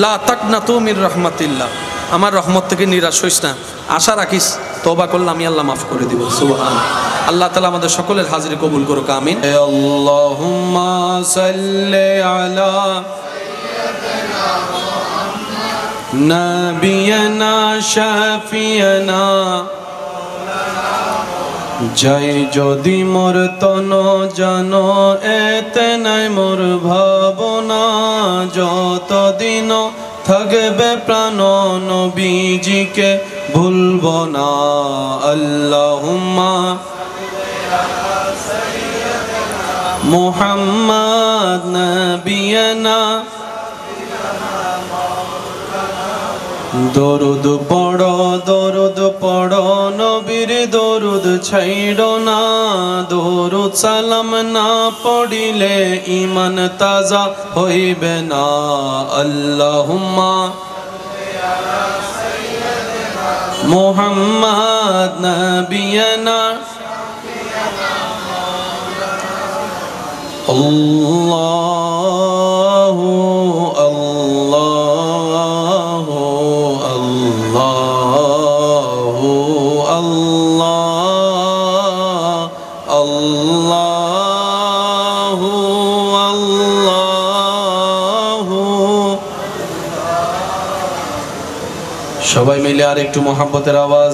[SPEAKER 1] লা তাকনাতু মির রাহমাতিল্লাহ, আমার রহমত থেকে নিরাশ হইস না, আশা রাখিস তওবা করলে আমি আল্লাহ মাফ করে দিব। সুবহানাল্লাহ। আল্লাহ তাআলা আমাদের সকলের হাজিরি কবুল করুক। আমিন। আল্লাহুম্মা সাল্লি আলা সাইয়্যিদিনা মুহাম্মদ নাবিয়ানা শাফিয়ানা জয়। যদি মোর তন জানো এতে নাই মোর ভাবনা, যতদিন থাকবে প্রাণ নবীজিকে ভুলব না। আল্লাহুম্মা মুহাম্মদ নবিয়ানা। দরুদ পড়ো নবীর দরুদ ছাইড়ো না, দরুদ সালাম না পড়িলে ঈমান তাজা হইবে না। আল্লাহুম্মা মুহাম্মদ নবিয়ানা। আল্লাহু আল্লাহু আল্লাহু আল্লাহ আল্লাহু আল্লাহু। সবাই মিলে আর একটু মোহাব্বতের আওয়াজ।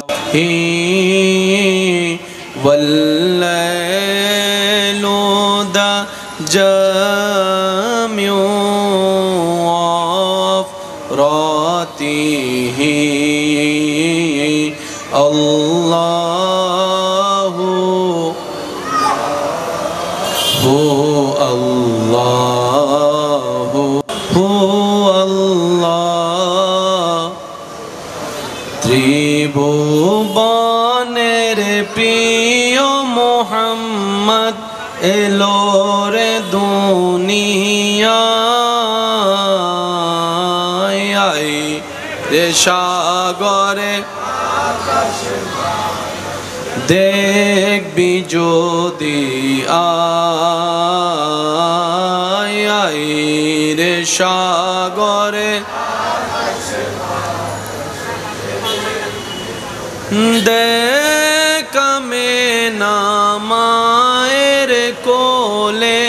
[SPEAKER 1] ওয়াল্লাইলু দা জামিউ রাতিহি আল্লাহু হু আল্লাহু হু আল্লাহ। ত্রিভুবনের প্রিয় মুহাম্মদ এলো রে দুনিয়ায়, রে সাগরে দেখবি যদি আয়, রে সাগরে দেখামে না মায়ের কোলে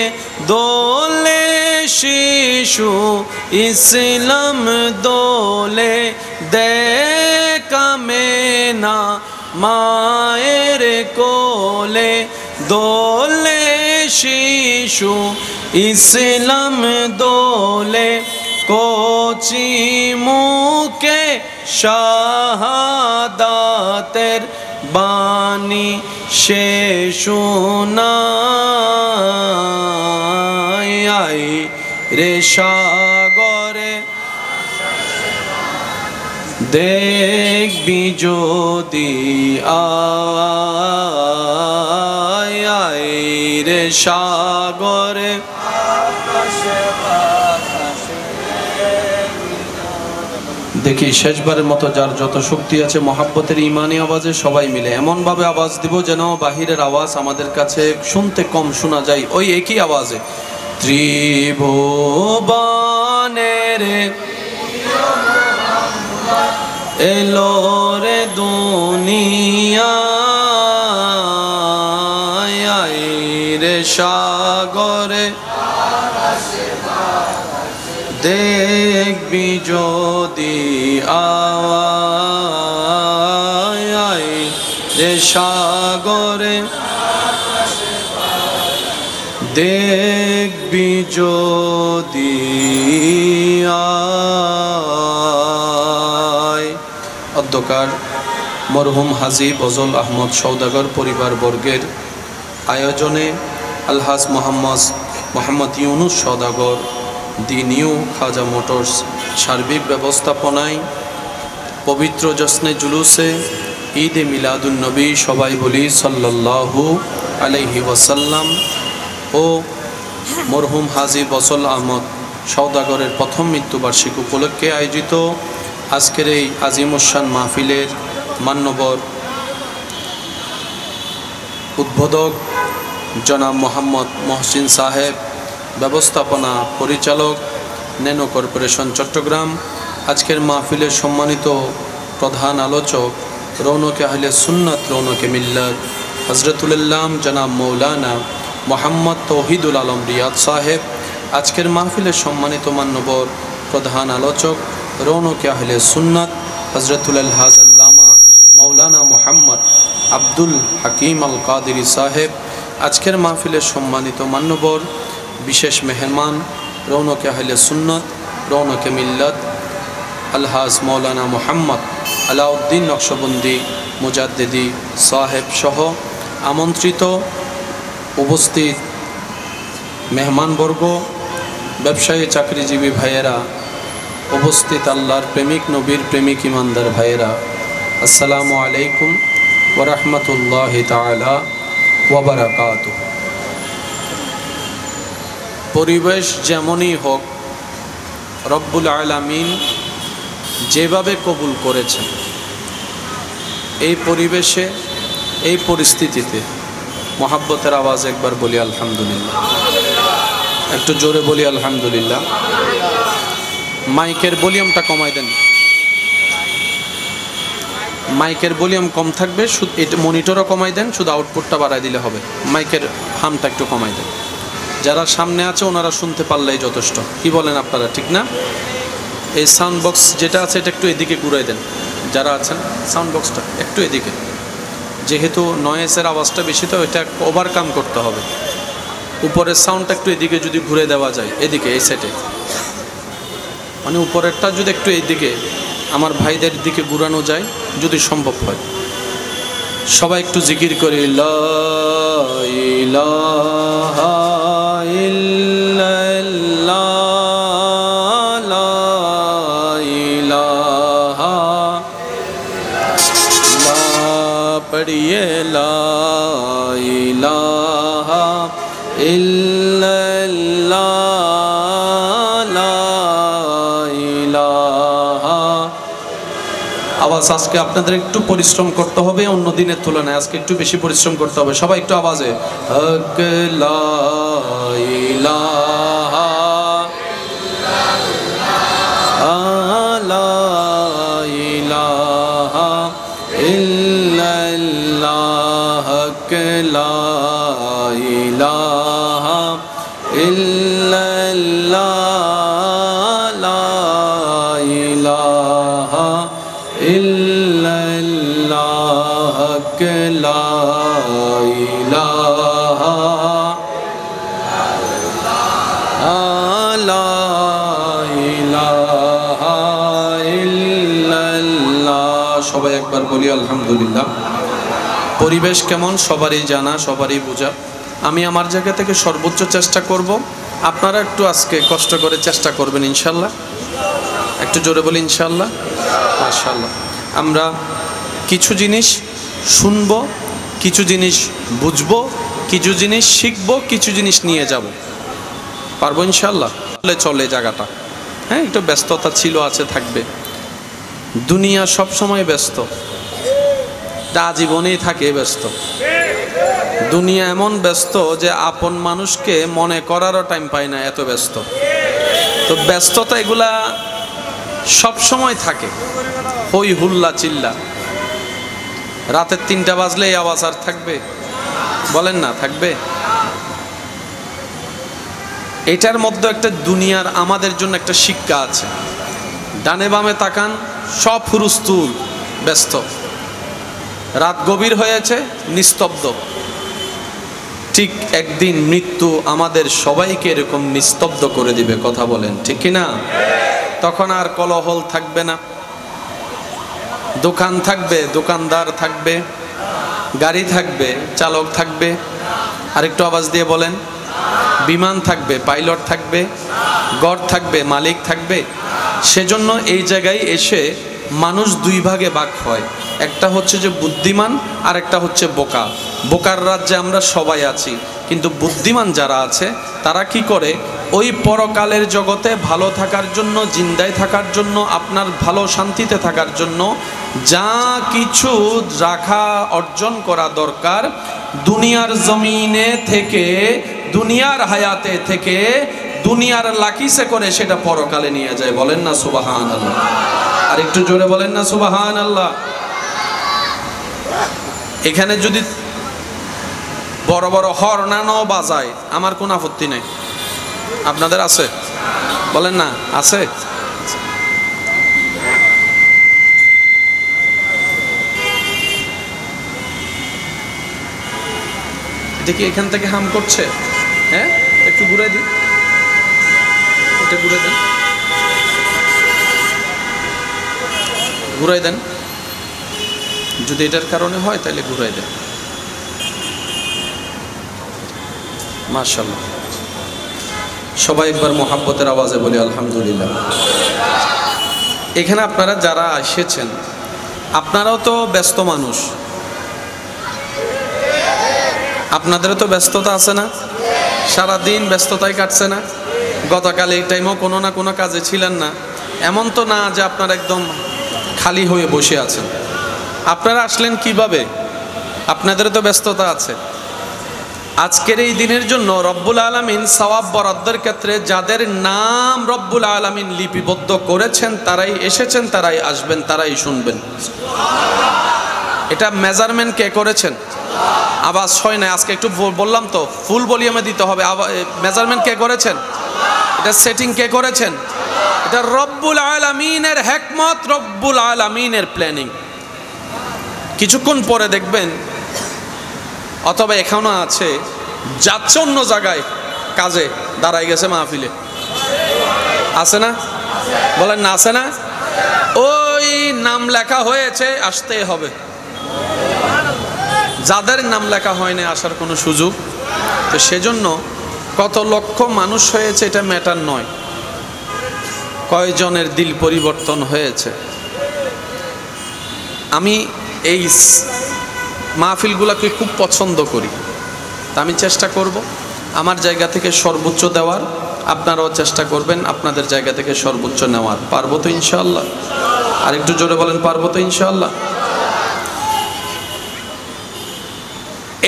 [SPEAKER 1] দোলে শিশু ইসলাম দোলে, দেখামে না মায়ের কোলে দোলে শিশু ইসলাম দোলে, কচি মুখে শাহাদাতের বাণী সে শোনা। রে সাগরে দেখবি যদি আয় রে সাগরে দেখি শেষবারের মতো যার যত শক্তি আছে মহাব্বতের ইমানি আওয়াজে সবাই মিলে এমন ভাবে আওয়াজ দিব যেন বাহিরের আওয়াজ আমাদের কাছে শুনতে কম শোনা যায়, ওই একই আওয়াজে ত্রিভুবনের এলো রে দুনিয়া রে সাগরে দেখবি যদি আয় রে সাগরে দেখবি যদি আয়। অধ্যকার মরহুম হাজী ফজল আহমদ সওদাগর পরিবার বর্গের আয়োজনে আলহাজ মোহাম্মদ ইউনুস সওদাগর দি নিউ খাজা মোটরস সার্বিক ব্যবস্থাপনায় পবিত্র জশ্নে জুলুসে ঈদে মিলাদুন নবী সবাই বলি সাল্লাল্লাহু আলাইহি ওয়াসাল্লাম ও মরহুম হাজী ফজল আহমদ সওদাগরের প্রথম মৃত্যুবার্ষিকী উপলক্ষে আয়োজিত আজকের এই আজিমুশান মাহফিলের মান্যবর উদ্বোধক জনাব মোহাম্মদ মহসিন সাহেব, ব্যবস্থাপনা পরিচালক ন্যানো কর্পোরেশন চট্টগ্রাম, আজকের মাহফিলের সম্মানিত প্রধান আলোচক রৌনকে আহলে সুন্নাত রৌনকে মিল্লাত হজরতুল্লাম জনাব মৌলানা মোহাম্মদ তৌহিদুল আলম রিয়াদ সাহেব, আজকের মাহফিলের সম্মানিত মান্যবর প্রধান আলোচক রৌনকে আহলে সুন্নাত হজরতুল আলহাজ আল্লামা মৌলানা মোহাম্মদ আব্দুল হাকিম আল কাদেরি সাহেব, আজকের মাহফিলের সম্মানিত মান্যবর বিশেষ মেহমান রৌনকে আহলে সুন্নাত রৌনকে মিল্লাত আলহাজ মৌলানা মোহাম্মদ আলাউদ্দিন নকশবন্দি মুজাদ্দিদি সাহেব সহ আমন্ত্রিত উপস্থিত মেহমানবর্গ, ব্যবসায়ী চাকরিজীবী ভাইয়েরা, উপস্থিত আল্লাহর প্রেমিক নবীর প্রেমিক ইমানদার ভাইয়েরা, আসসালামু আলাইকুম ওয়া রাহমাতুল্লাহি তাআলা ওয়া বারাকাতুহু। পরিবেশ যেমনই হোক, রব্বুল আলামিন যেভাবে কবুল করেছেন, এই পরিবেশে এই পরিস্থিতিতে মহাব্বতের আওয়াজ একবার বলি আলহামদুলিল্লাহ, একটু জোরে বলি আলহামদুলিল্লাহ। মাইকের ভলিউমটা কমাই দেন, মাইকের ভলিউম কম থাকবে, শুধু এটা মনিটরও কমাই দেন, শুধু আউটপুটটা বাড়াই দিলে হবে। মাইকের হামটা একটু কমাই দেন, যারা সামনে আছে ওনারা শুনতে পারলেই যথেষ্ট। কি বলেন আপনারা, ঠিক না? এই সাউন্ড বক্স যেটা আছে এটা একটু এদিকে ঘুরাই দেন, যারা আছেন সাউন্ড বক্সটা একটু এদিকে, যেহেতু নয়েসের আওয়াজটা বেশি তো এটা ওভারকাম করতে হবে। উপরের সাউন্ডটা একটু এদিকে যদি ঘুরে দেওয়া যায়, এদিকে এই সাইডে, মানে উপরেরটা যদি একটু এইদিকে আমার ভাইদের দিকে ঘুরানো যায় যদি সম্ভব হয়। সবাই একটু জিকির করি, লা ইলাহা ইল্লাল্লাহ, লা ইলাহা, লা পড়িয়ে লা ইলাহা ইল্লাল্লাহ, আওয়াজ আজকে আপনাদের একটু পরিশ্রম করতে হবে, অন্য দিনের তুলনায় আজকে একটু বেশি পরিশ্রম করতে হবে। সবাই একটু আওয়াজে হক লা ইলাহা লা ইলাহা ইল্লাল্লাহ, হক লা ইলাহা ইল্লাল্লাহ, লা ইলাহা ইল্লাল্লাহ, হক লা ইলাহা লা ইলাহা ইল্লাল্লাহ। সবাই একবার বলি আলহামদুলিল্লাহ। পরিবেশ কেমন সবারই জানা, সবারই বোঝা। আমি আমার জায়গা থেকে সর্বোচ্চ চেষ্টা করব আপনারা একটু আজকে কষ্ট করে চেষ্টা করবেন ইনশাল্লাহ। একটু জোরে বলি ইনশাল্লাহ। মাশাআল্লাহ। আমরা কিছু জিনিস শুনবো, কিছু জিনিস বুঝবো, কিছু জিনিস শিখবো, কিছু জিনিস নিয়ে যাব। পারবো ইনশাল্লাহ? চলে জায়গাটা, হ্যাঁ, একটু ব্যস্ততা ছিল, আছে, থাকবে। দুনিয়া সব সময় ব্যস্ত, আজীবনেই থাকে ব্যস্ত। দুনিয়া এমন ব্যস্ত যে আপন মানুষকে মনে করারও টাইম পায় না, এত ব্যস্ত। তো ব্যস্ততা এগুলা সব সময় থাকে, হই হুল্লা চিল্লা। রাতের 3টা বাজলে এই আওয়াজ আর থাকবে? বলেন না, থাকবে? এটার মধ্যে একটা দুনিয়ার আমাদের জন্য একটা শিক্ষা আছে। ডানে বামে তাকান, সব হুরুস্তুল, ব্যস্ত। রাত গভীর হয়েছে, নিস্তব্ধ। ঠিক একদিন মৃত্যু আমাদের সবাইকে এরকম নিস্তব্ধ করে দিবে, কথা বলেন ঠিক কিনা? তখন আর কোলাহল থাকবে না। দোকান থাকবে, দোকানদার থাকবে, গাড়ি থাকবে, চালক থাকবে। আরেকটু আওয়াজ দিয়ে বলেন। বিমান থাকবে, পাইলট থাকবে, ঘর থাকবে, মালিক থাকবে। সেজন্য এই জায়গায় এসে মানুষ 2 ভাগে ভাগ হয়। একটা হচ্ছে যে বুদ্ধিমান, আর একটা হচ্ছে বোকা। বোকার রাজ্যে আমরা সবাই আছি, কিন্তু বুদ্ধিমান যারা আছে তারা কি করে, ওই পরকালের জগতে ভালো থাকার জন্য, জিন্দায় থাকার জন্য, আপনার ভালো শান্তিতে থাকার জন্য যা কিছু রাখা অর্জন করা দরকার, দুনিয়ার জমিনে থেকে, দুনিয়ার হায়াতে থেকে, দুনিয়ার লাকিসে করে সেটা পরকালে নিয়ে যায়। বলেন না সুবহানাল্লাহ? আর একটু জোরে বলেন না সুবহানাল্লাহ? এখানে যদি বড় বড় হর্নাও বাজায় আমার কোনো আপত্তি নেই। আপনাদের আছে? বলেন না, আছে? এটা কি এখান থেকে হাম করছে? হ্যাঁ, একটু ঘুরে দিন, এটা ঘুরে দেন, ঘুরাই দেন। যদি এটার কারণে হয় তাহলে ঘুরাই দেন। মাশাআল্লাহ। সবাই একবার মোহাব্বতের আওয়াজে বলি আলহামদুলিল্লাহ। এখানে আপনারা যারা এসেছেন, আপনারাও তো ব্যস্ত মানুষ, আপনাদেরও তো ব্যস্ততা আছে না? সারাদিন ব্যস্ততায় কাটছে না? গতকাল এই টাইমেও কোনো না কোনো কাজে ছিলেন না। এমন তো না যে আপনারা একদম খালি হয়ে বসে আছেন। আপনারা আসলেন কিভাবে? আপনাদেরও তো ব্যস্ততা আছে। আজকের এই দিনের জন্য রব্বুল আলামিন সওয়াব বরাদ্দের ক্ষেত্রে যাদের নাম রব্বুল আলামিন লিপিবদ্ধ করেছেন, তারাই এসেছেন, তারাই আসবেন, তারাই শুনবেন। এটা মেজারমেন্ট কে করেছেন? আওয়াজ হয় না, আজকে একটু বললাম তো, ফুল ভলিউমে দিতে হবে। মেজারমেন্ট কে করেছেন? এটা সেটিং কে করেছেন? এটা রব্বুল আলামিনের হিকমত, রব্বুল আলামিনের প্ল্যানিং। কিছুক্ষণ পরে দেখবেন, অথবা এখনো আছে, যাচ্ছে অন্য জায়গায় কাজে, দাঁড়ায় গেছে মাহফিলে। আছে না? বলেন না, আছে না? ওই নাম লেখা হয়েছে, আসতেই হবে। যাদের নাম লেখা হয়নি আসার কোনো সুযোগ। তো সেজন্য কত লক্ষ মানুষ হয়েছে এটা ম্যাটার নয়, কয়জনের দিল পরিবর্তন হয়েছে। আমি এই মাহফিলগুলোকে খুব পছন্দ করি, তা আমি চেষ্টা করব আমার জায়গা থেকে সর্বোচ্চ দেওয়ার। আপনারাও চেষ্টা করবেন আপনাদের জায়গা থেকে সর্বোচ্চ নেওয়ার। পারবো তো ইনশাআল্লাহ? আর একটু জোরে বলেন, পারবো তো ইনশাআল্লাহ?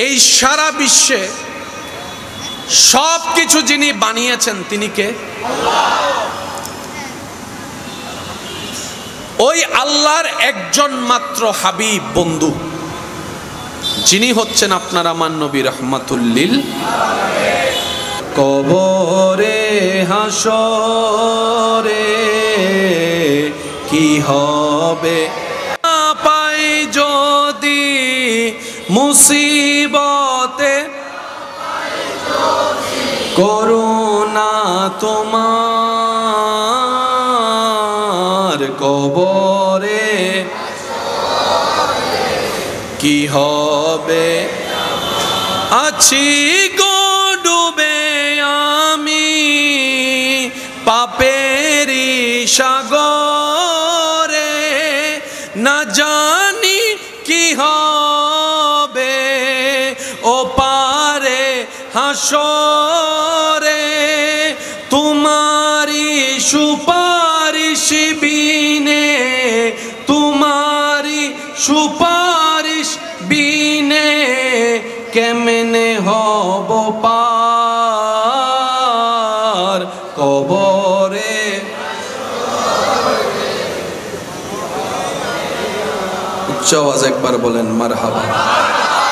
[SPEAKER 1] এই সারা বিশ্বে সব কিছু যিনি বানিয়েছেন তিনি কে? ওই আল্লাহর একজন মাত্র হাবিব, বন্ধু, যিনি হচ্ছেন আপনার আমার নবী রাহমাতুল লিল আলামিন। কবরে হাসরে কি হবে, পাই যদি মুসিবতে, করুণা তোমার কবরে কি হবে, আছি গো ডুবে আমি হাসরে তোমারি সুপারিশ বিনে, তোমারি সুপারিশ বিনে কেমনে হব পার কবরে। উচ্চ আওয়াজ একবার বলেন মারহাবা।